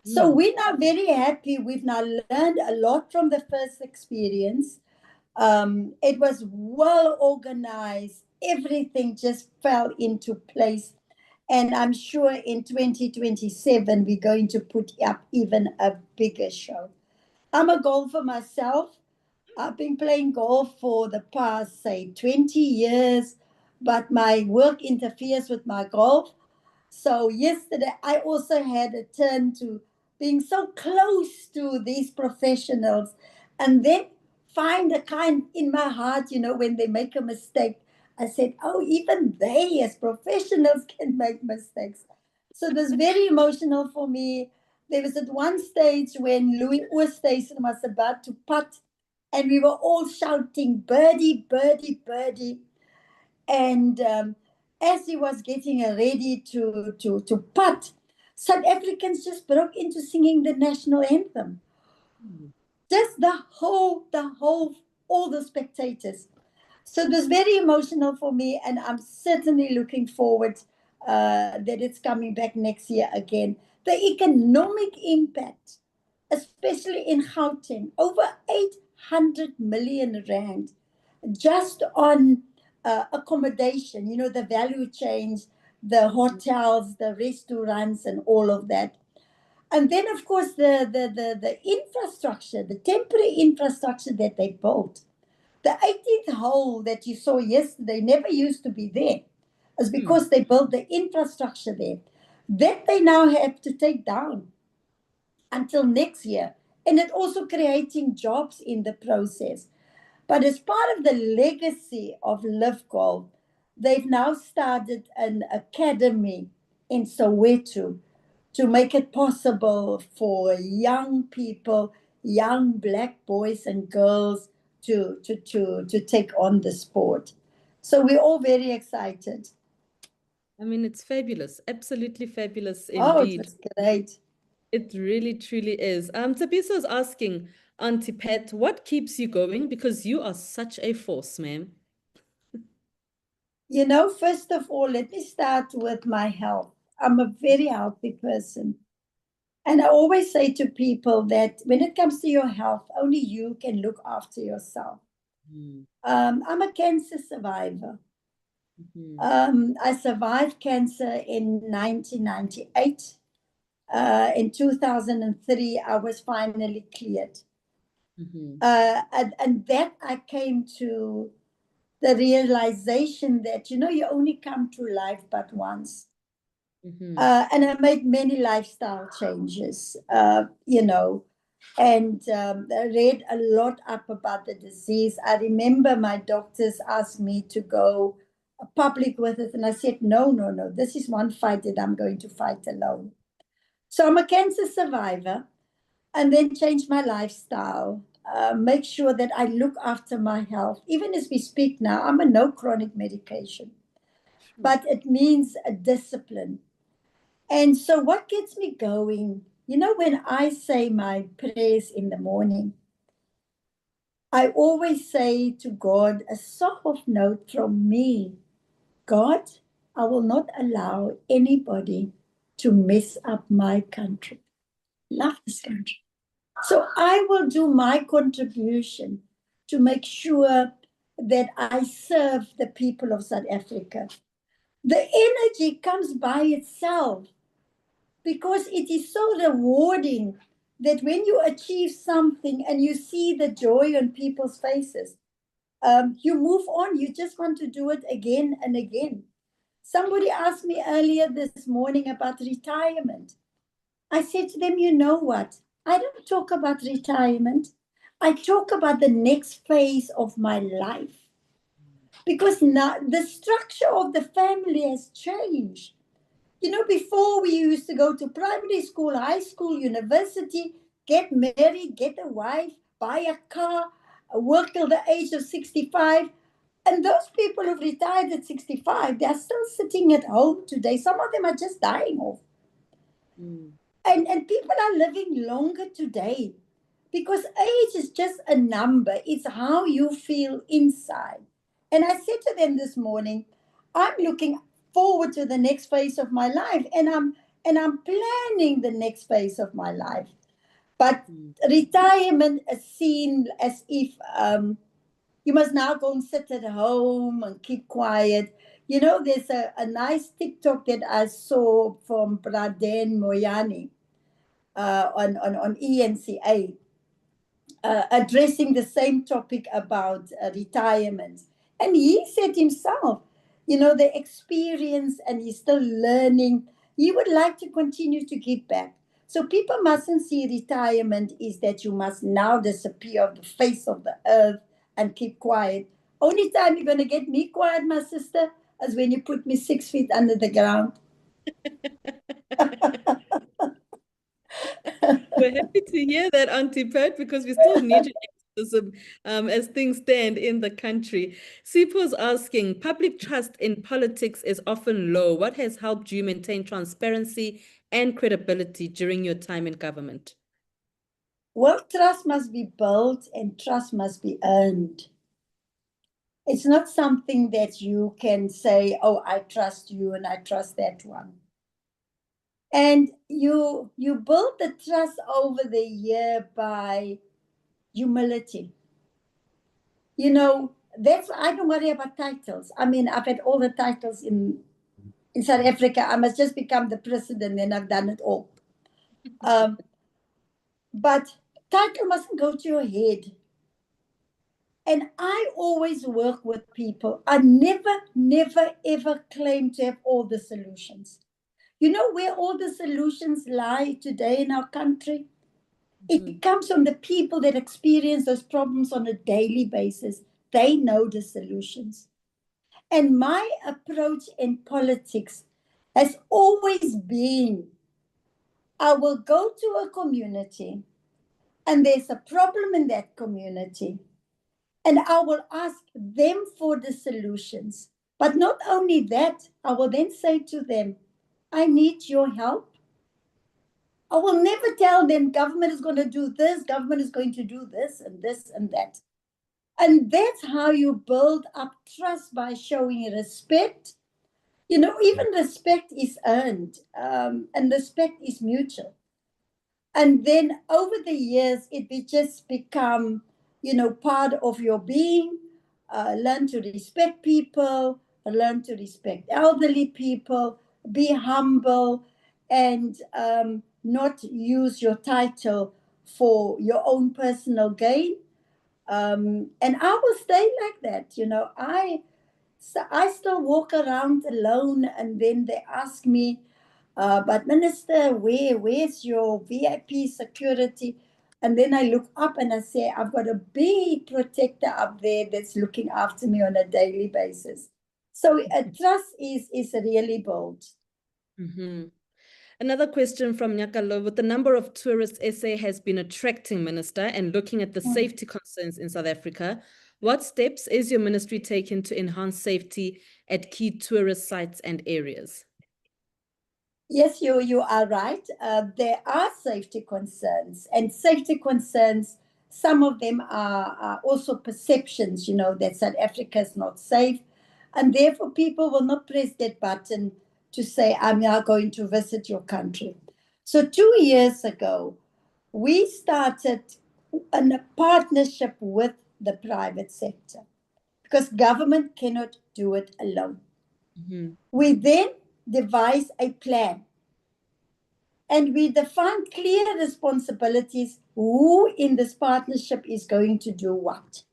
So we're now very happy. We've now learned a lot from the first experience. It was well organized. Everything just fell into place. And I'm sure in 2027, we're going to put up even a bigger show. I'm a golfer myself. I've been playing golf for the past, say, 20 years, but my work interferes with my golf. So yesterday, I also had a turn to being so close to these professionals and then find a kind in my heart, when they make a mistake. I said, oh, even they as professionals can make mistakes. So it was very emotional for me. There was at one stage when Louis Oosthuizen was about to putt, and we were all shouting, birdie, birdie, birdie. And as he was getting ready to putt, South Africans just broke into singing the national anthem. Just all the spectators. So it was very emotional for me, and I'm certainly looking forward that it's coming back next year again. The economic impact, especially in Gauteng, over 800 million rand just on accommodation, the value chains, the hotels, the restaurants, and all of that. And then, of course, the infrastructure, the temporary infrastructure that they built. The 18th hole that you saw yesterday never used to be there. It's because they built the infrastructure there. That they now have to take down. until next year. And it also creating jobs in the process. But as part of the legacy of Live Gold, they've now started an academy in Soweto to make it possible for young people, young Black boys and girls to take on the sport. So we're all very excited. I mean, it's fabulous, absolutely fabulous Oh, it indeed. was great. It really, truly is. Tabiso is asking, Auntie Pat, what keeps you going? Because you are such a force, ma'am. You know, first of all, let me start with my health. I'm a very healthy person. And I always say to people that when it comes to your health, only you can look after yourself. I'm a cancer survivor. I survived cancer in 1998. In 2003, I was finally cleared. And that I came to the realization that, you know, you only come to life but once. And I made many lifestyle changes, you know, and I read a lot up about the disease. I remember my doctors asked me to go public with it, and I said, no, no, no, this is one fight that I'm going to fight alone. So I'm a cancer survivor, and then change my lifestyle, make sure that I look after my health. Even as we speak now, I'm on no chronic medication, but it means a discipline. And so what gets me going, you know, when I say my prayers in the morning, I always say to God a soft note from me: God, I will not allow anybody to mess up my country. Love this country. So I will do my contribution to make sure that I serve the people of South Africa. The energy comes by itself because it is so rewarding that when you achieve something and you see the joy on people's faces, you move on. You just want to do it again and again. Somebody asked me earlier this morning about retirement. I said to them, you know what? I don't talk about retirement. I talk about the next phase of my life. Because now the structure of the family has changed. You know, before we used to go to primary school, high school, university, get married, get a wife, buy a car, work till the age of 65. And those people who've retired at 65, they're still sitting at home today. Some of them are just dying off. And people are living longer today because age is just a number. It's how you feel inside. And I said to them this morning, I'm looking forward to the next phase of my life, and I'm planning the next phase of my life. But retirement is seen as if you must now go and sit at home and keep quiet. You know, there's a nice TikTok that I saw from Braden Moyani on ENCA, addressing the same topic about retirement. And he said himself, you know, the experience, and he's still learning. He would like to continue to give back. So people mustn't see retirement is that you must now disappear off the face of the earth and keep quiet. Only time you're going to get me quiet, my sister, is when you put me 6 feet under the ground. We're happy to hear that, Auntie Pat, because we still need your activism as things stand in the country. Sipo's asking, public trust in politics is often low. What has helped you maintain transparency and credibility during your time in government? Well, trust must be built and trust must be earned. It's not something that you can say, oh, I trust you and I trust that one. And you build the trust over the year by humility. You know, that's, I don't worry about titles. I mean, I've had all the titles in South Africa. I must just become the president and I've done it all. But title mustn't go to your head. And I always work with people. I never, ever claim to have all the solutions. You know where all the solutions lie today in our country? It comes from the people that experience those problems on a daily basis. They know the solutions. And my approach in politics has always been, I will go to a community and there's a problem in that community, and I will ask them for the solutions. But not only that, I will then say to them, I need your help. I will never tell them government is going to do this, government is going to do this and this and that. And that's how you build up trust, by showing respect. You know, even respect is earned, and respect is mutual. And then over the years, it will just become, you know, part of your being. Learn to respect people, learn to respect elderly people, be humble, and not use your title for your own personal gain. And I will stay like that. You know, I still walk around alone, and then they ask me, but Minister, where's your VIP security? And then I look up and I say, I've got a big protector up there that's looking after me on a daily basis. So trust is really bold. Mm-hmm. Another question from Nyakalo. With the number of tourists SA has been attracting, Minister, and looking at the safety concerns in South Africa, what steps is your ministry taking to enhance safety at key tourist sites and areas? Yes, you are right. There are safety concerns, and safety concerns, some of them are also perceptions, you know, that South Africa is not safe. And therefore, people will not press that button to say, I'm now going to visit your country. So 2 years ago, we started a partnership with the private sector, because government cannot do it alone. Mm-hmm. We then devised a plan, and we define clear responsibilities, who in this partnership is going to do what.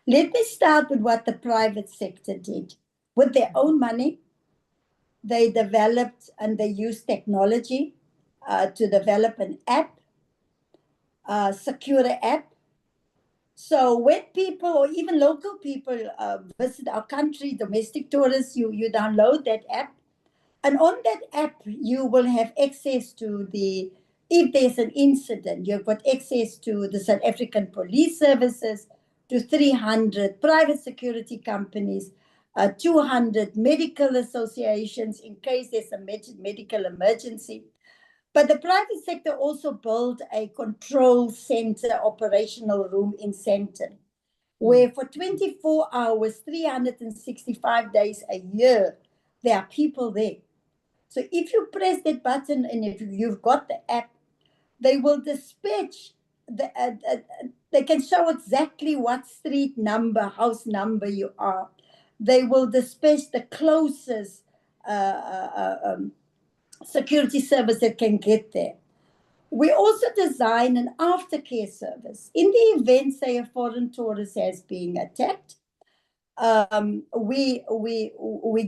Let me start with what the private sector did. With their own money, they developed and they used technology to develop an app, a secure app. So when people, or even local people, visit our country, domestic tourists, you download that app. And on that app, you will have access to if there's an incident, you've got access to the South African Police Services, to 300 private security companies, 200 medical associations in case there's a medical emergency. But the private sector also built a control center, operational room in Sandton, where for 24 hours, 365 days a year, there are people there. So if you press that button and if you've got the app, they will dispatch, they can show exactly what street number, house number you are. They will dispatch the closest security service that can get there. We also design an aftercare service. In the event, say, a foreign tourist has been attacked, we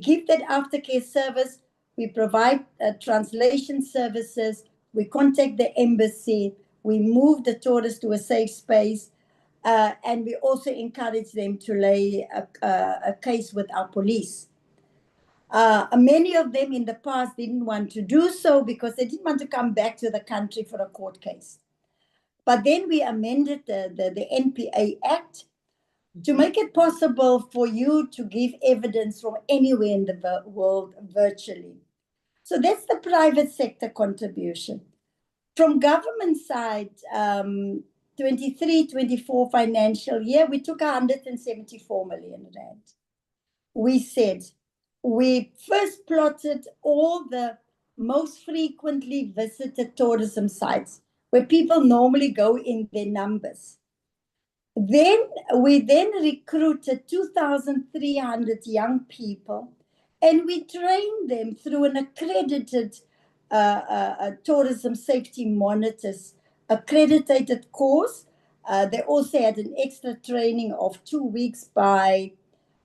give that aftercare service. We provide translation services. We contact the embassy. We move the tourists to a safe space. And we also encourage them to lay a case with our police. Many of them in the past didn't want to do so because they didn't want to come back to the country for a court case. But then we amended the NPA Act to make it possible for you to give evidence from anywhere in the world virtually. So that's the private sector contribution. From government side, 23-24 financial year, we took 174 million rand. We said, we first plotted all the most frequently visited tourism sites where people normally go in their numbers. Then we recruited 2,300 young people, and we trained them through an accredited tourism safety monitors accredited course. They also had an extra training of 2 weeks by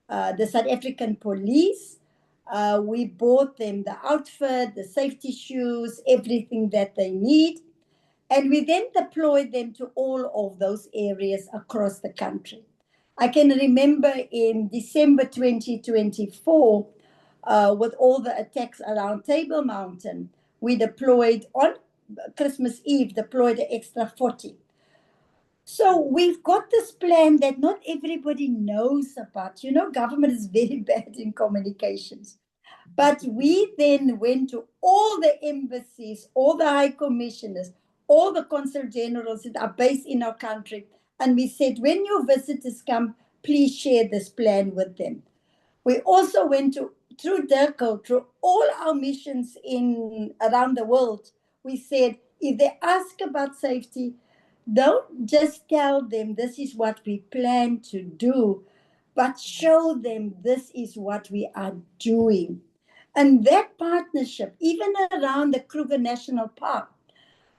the South African Police. We bought them the outfit, the safety shoes, everything that they need. And we then deployed them to all of those areas across the country. I can remember in December 2024, with all the attacks around Table Mountain, we deployed on Christmas Eve, deployed an extra 40. So we've got this plan that not everybody knows about. You know, government is very bad in communications. But we then went to all the embassies, all the high commissioners, all the consul generals that are based in our country. And we said, when your visitors come, please share this plan with them. We also went through DIRCO, through all our missions around the world. We said, if they ask about safety, don't just tell them this is what we plan to do, but show them this is what we are doing. And that partnership, even around the Kruger National Park,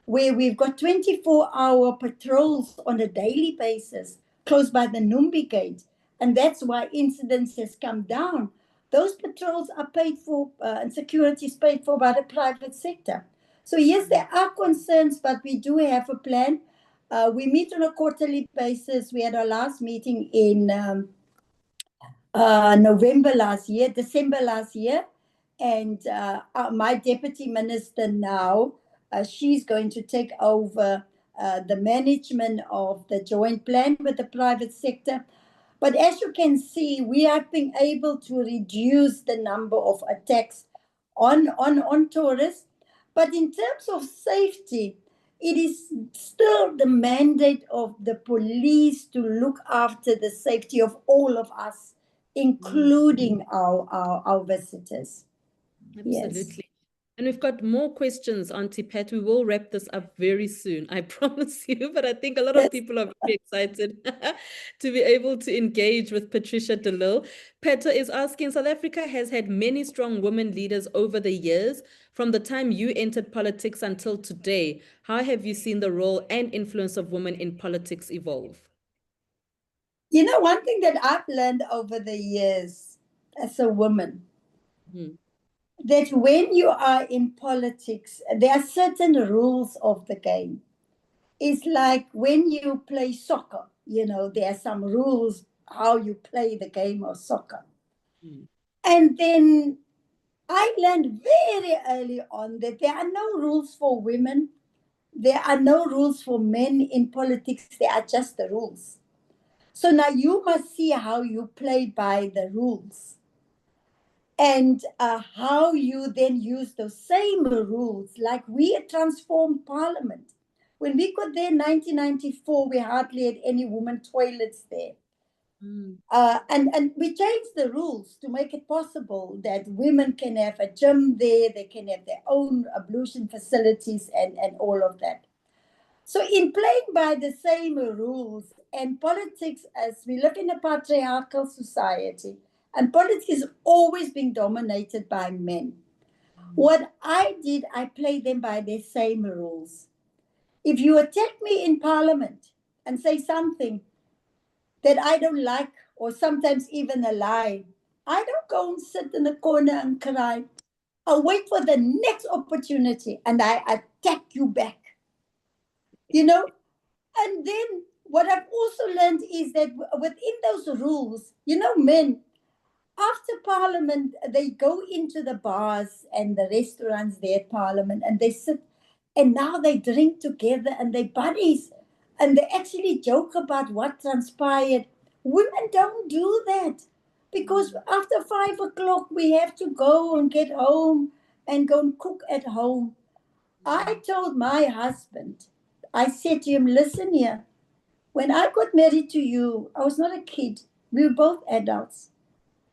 where we've got 24-hour patrols on a daily basis, close by the Numbi Gate, and that's why incidents has come down. Those patrols are paid for, and security is paid for by the private sector. So yes, there are concerns, but we do have a plan. We meet on a quarterly basis. We had our last meeting in December last year. And my deputy minister now, she's going to take over the management of the joint plan with the private sector. But as you can see, we have been able to reduce the number of attacks on tourists. But in terms of safety, it is still the mandate of the police to look after the safety of all of us, including our visitors. Absolutely. Yes. And we've got more questions, Auntie Pat. We will wrap this up very soon, I promise you. But I think a lot of people are very excited to be able to engage with Patricia de Lille. Petra is asking, South Africa has had many strong women leaders over the years. From the time you entered politics until today, how have you seen the role and influence of women in politics evolve? You know, one thing that I've learned over the years as a woman, that when you are in politics, there are certain rules of the game. It's like when you play soccer, you know, there are some rules how you play the game of soccer. And then I learned very early on that there are no rules for women. There are no rules for men in politics. There are just the rules. So now you must see how you play by the rules. And how you then use those same rules, like we transformed Parliament. When we got there in 1994, we hardly had any women toilets there. And we changed the rules to make it possible that women can have a gym there, they can have their own ablution facilities and all of that. So in playing by the same rules, and politics, as we live in a patriarchal society, and politics is always being dominated by men. What I did, I played them by their same rules. If you attack me in Parliament and say something that I don't like, or sometimes even a lie, I don't go and sit in a corner and cry. I'll wait for the next opportunity and I attack you back. You know? And then what I've also learned is that within those rules, you know, men, after Parliament, they go into the bars and the restaurants there at Parliament and they sit and now they drink together and they buddies and they actually joke about what transpired. Women don't do that because after 5 o'clock, we have to go and get home and go and cook at home. I told my husband, I said to him, listen here, when I got married to you, I was not a kid. We were both adults.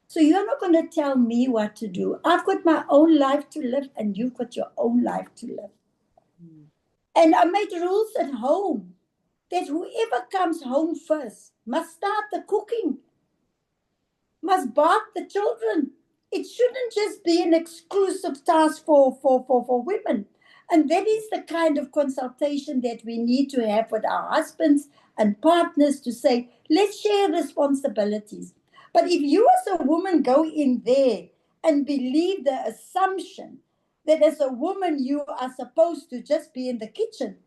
So you're not going to tell me what to do. I've got my own life to live and you've got your own life to live. And I made rules at home that whoever comes home first must start the cooking, must bath the children. It shouldn't just be an exclusive task for women. And that is the kind of consultation that we need to have with our husbands and partners to say, let's share responsibilities. But if you as a woman go in there and believe the assumption that as a woman you are supposed to just be in the kitchen,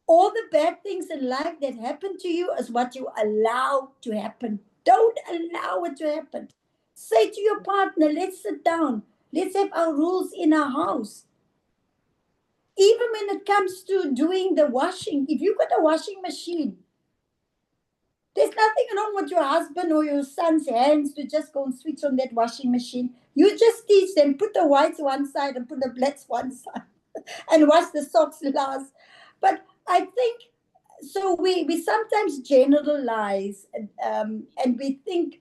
All the bad things in life that happen to you is what you allow to happen. Don't allow it to happen. Say to your partner, let's sit down. Let's have our rules in our house. Even when it comes to doing the washing, if you've got a washing machine, there's nothing wrong with your husband or your son's hands to just go and switch on that washing machine. You just teach them, put the whites one side and put the blacks one side and wash the socks last. But I think, so we sometimes generalize, and we think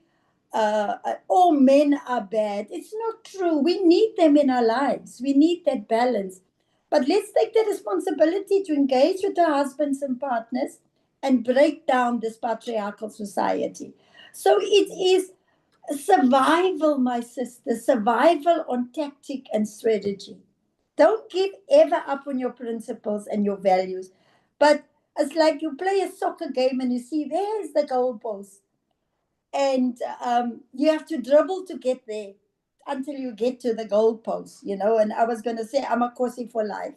all men are bad. It's not true. We need them in our lives. We need that balance. But let's take the responsibility to engage with our husbands and partners and break down this patriarchal society. So it is survival, my sister, survival on tactic and strategy. Don't give ever up on your principles and your values. But it's like you play a soccer game and you see there's the goalpost. And you have to dribble to get there until you get to the goalpost, you know. And I was going to say Amakosi for life.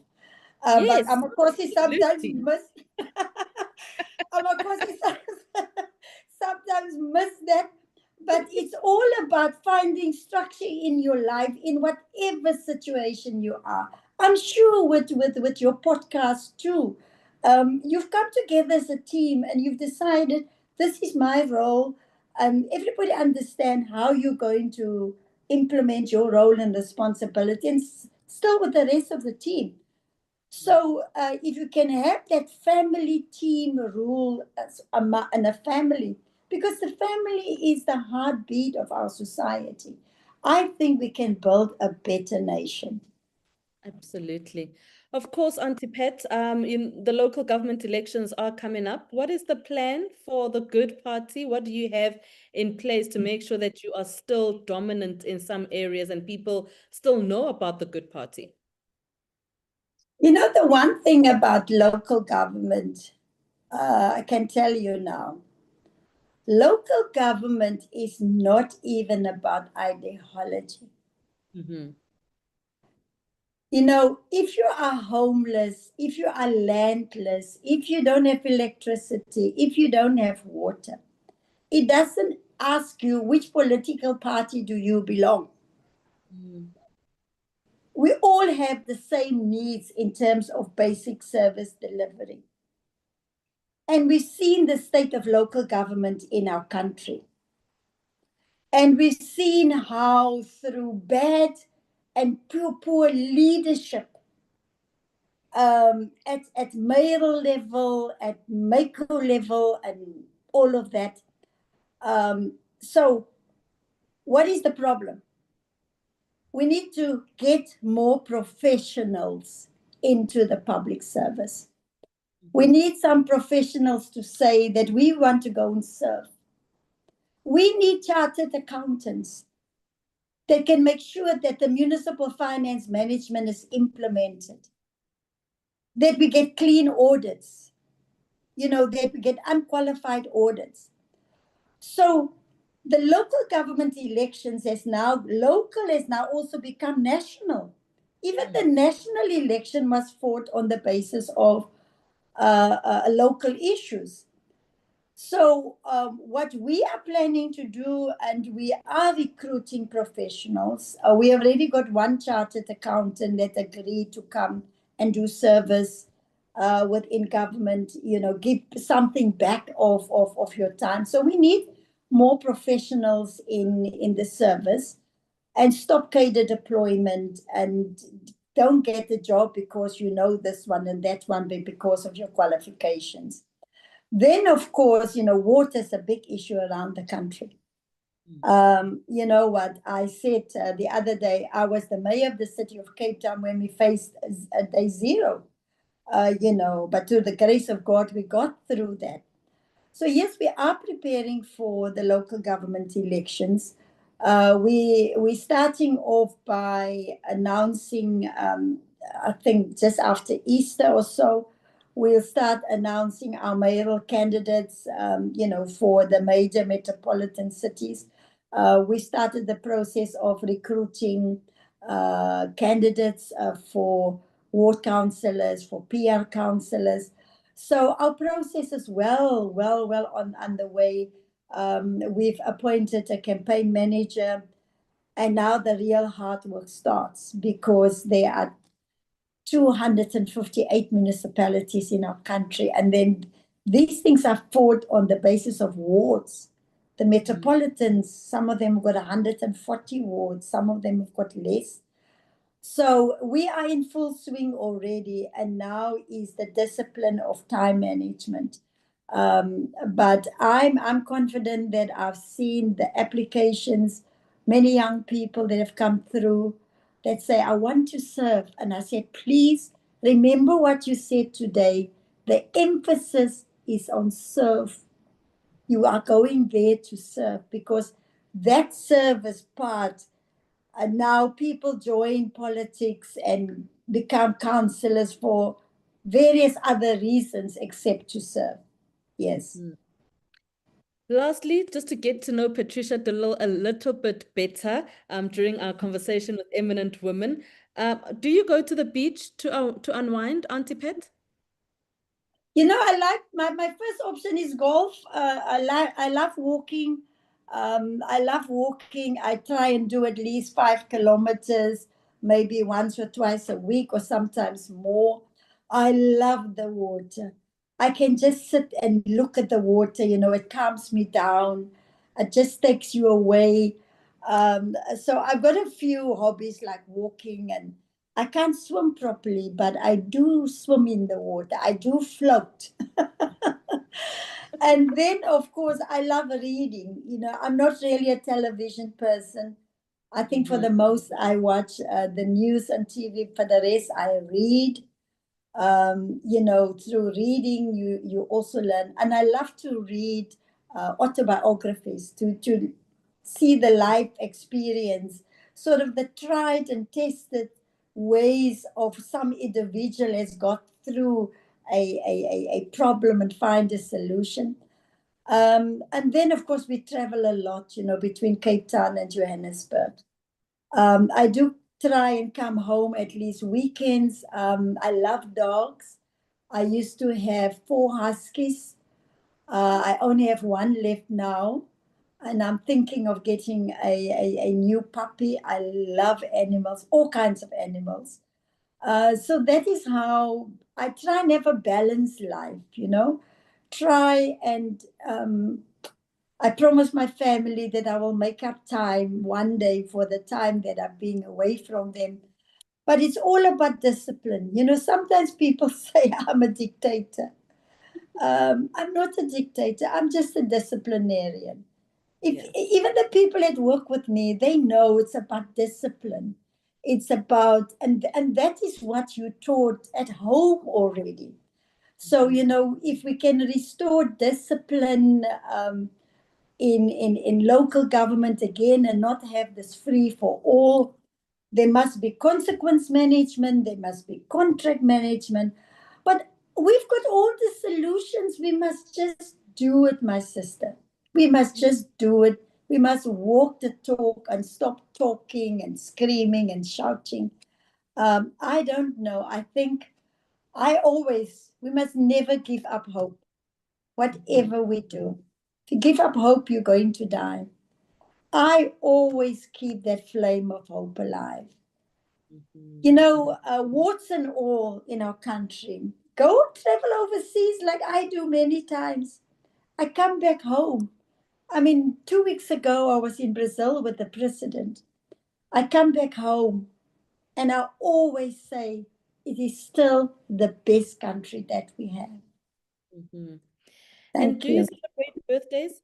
But Yes, Amakosi sometimes absolutely. miss. Amakosi sometimes miss that. But it's all about finding structure in your life, in whatever situation you are. I'm sure with your podcast too, you've come together as a team and you've decided this is my role. Everybody understand how you're going to implement your role and responsibility, and still with the rest of the team. So if you can have that family team rule in a family, because the family is the heartbeat of our society, I think we can build a better nation. Absolutely. Of course, Auntie Pat, in the local government elections are coming up. What is the plan for the Good Party? What do you have in place to make sure that you are still dominant in some areas and people still know about the Good Party? You know, the one thing about local government, I can tell you now, local government is not even about ideology. Mm-hmm. You know, if you are homeless, if you are landless, if you don't have electricity, if you don't have water, it doesn't ask you which political party do you belong. Mm. We all have the same needs in terms of basic service delivery. And we've seen the state of local government in our country. And we've seen how through bad and poor leadership, at mayoral level, at micro level, and all of that. So what is the problem? We need to get more professionals into the public service. We need some professionals to say that we want to go and serve. We need chartered accountants that can make sure that the municipal finance management is implemented, that we get clean audits, you know, that we get unqualified audits. So the local government elections has now also become national. Even the national election was fought on the basis of local issues. So what we are planning to do, and we are recruiting professionals. We already got one chartered accountant that agreed to come and do service within government, you know, give something back of your time. So we need more professionals in the service, and stop cadre deployment, and don't get the job because you know this one and that one, but because of your qualifications. Then, of course, you know, water is a big issue around the country. You know what I said the other day, I was the mayor of the city of Cape Town when we faced a day zero, you know, but through the grace of God, we got through that. So yes, we are preparing for the local government elections. We're starting off by announcing, I think just after Easter or so, we'll start announcing our mayoral candidates, you know, for the major metropolitan cities. We started the process of recruiting candidates for ward councillors, for PR councillors. So our process is well on the way. We've appointed a campaign manager, and now the real hard work starts, because there are 258 municipalities in our country. And then these things are fought on the basis of wards. The metropolitans, some of them have got 140 wards, some of them have got less. So we are in full swing already, and now is the discipline of time management. But I'm confident that I've seen the applications, many young people that have come through that say, I want to serve. And I said, please remember what you said today. The emphasis is on serve. You are going there to serve, because that service part, and now people join politics and become councillors for various other reasons except to serve. Yes. Lastly, just to get to know Patricia de Lille a little bit better during our conversation with Eminent Women, do you go to the beach to unwind, Auntie Pet? You know, I like my first option is golf. I love walking. I love walking. I try and do at least 5 kilometers, maybe once or twice a week, or sometimes more. I love the water. I can just sit and look at the water. You know, it calms me down. It just takes you away. So I've got a few hobbies like walking, and I can't swim properly, but I do swim in the water. I do float. And then, of course, I love reading. You know, I'm not really a television person. I think for the most, I watch the news and TV. For the rest, I read. You know, through reading, you also learn. And I love to read autobiographies to see the life experience, sort of the tried and tested ways of some individual has got through a problem and find a solution. And then, of course, we travel a lot, you know, between Cape Town and Johannesburg. I do try and come home at least weekends. I love dogs. I used to have 4 huskies. I only have one left now, and I'm thinking of getting a new puppy. I love animals, all kinds of animals. So that is how I try and have a balanced life, you know. Try and I promise my family that I will make up time one day for the time that I'm being away from them. But it's all about discipline. You know, sometimes people say I'm a dictator. I'm not a dictator. I'm just a disciplinarian. Even the people that work with me, they know it's about discipline. It's about, and that is what you taught at home already. So, you know, if we can restore discipline in local government again, and not have this free for all, there must be consequence management, there must be contract management. But we've got all the solutions. We must just do it, my sister. We must just do it. We must walk the talk and stop talking and screaming and shouting. I don't know. I think we must never give up hope, whatever we do. If you give up hope, you're going to die. I always keep that flame of hope alive. You know, warts and all in our country. Go travel overseas like I do many times. I come back home. I mean, 2 weeks ago, I was in Brazil with the president. I come back home, and I always say it is still the best country that we have. And Thank do you you. celebrate birthdays?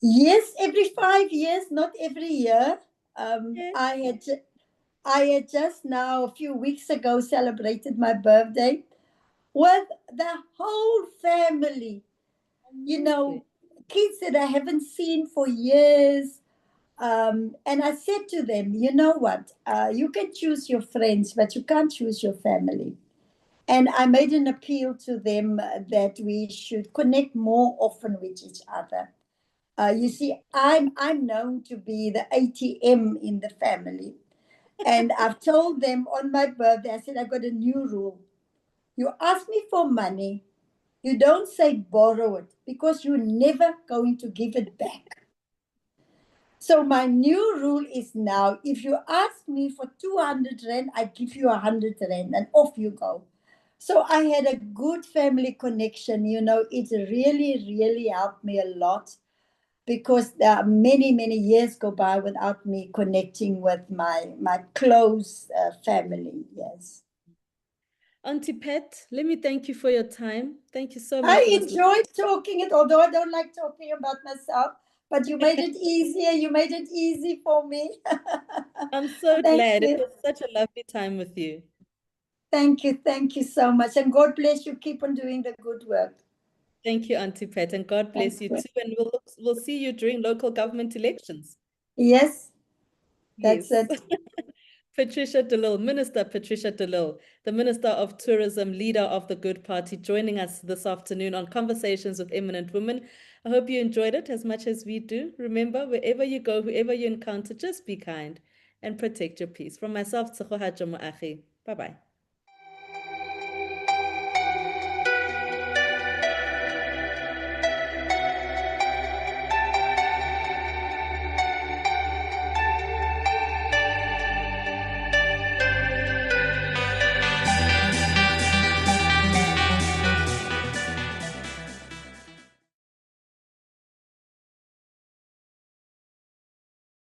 Yes, every 5 years, not every year. Yeah. I had just now, a few weeks ago, celebrated my birthday with the whole family. You know, kids that I haven't seen for years. And I said to them, you know what? You can choose your friends, but you can't choose your family. And I made an appeal to them that we should connect more often with each other. You see, I'm known to be the ATM in the family. And I've told them on my birthday, I said, I've got a new rule. You ask me for money, you don't say borrow it because you're never going to give it back. So my new rule is now, if you ask me for 200 rand, I give you 100 rand and off you go. So I had a good family connection. It really, really helped me a lot because many years go by without me connecting with my close family. Yes. Auntie Pat, let me thank you for your time. Thank you so much for I this. enjoyed talking it, although I don't like talking about myself, but you made it easier. You made it easy for me. I'm so Thank glad. It you. was such a lovely time with you. Thank you. Thank you so much. And God bless you. Keep on doing the good work. Thank you, Auntie Pat, and God Thank bless you you. too. And we'll see you during local government elections. Yes, that's Yes. it. Patricia de Lille, Minister Patricia de Lille, the Minister of Tourism, leader of the Good Party, joining us this afternoon on Conversations with Eminent Women. I hope you enjoyed it as much as we do. Remember, wherever you go, whoever you encounter, just be kind and protect your peace. From myself, Tshegohaco Moagi. Bye-bye.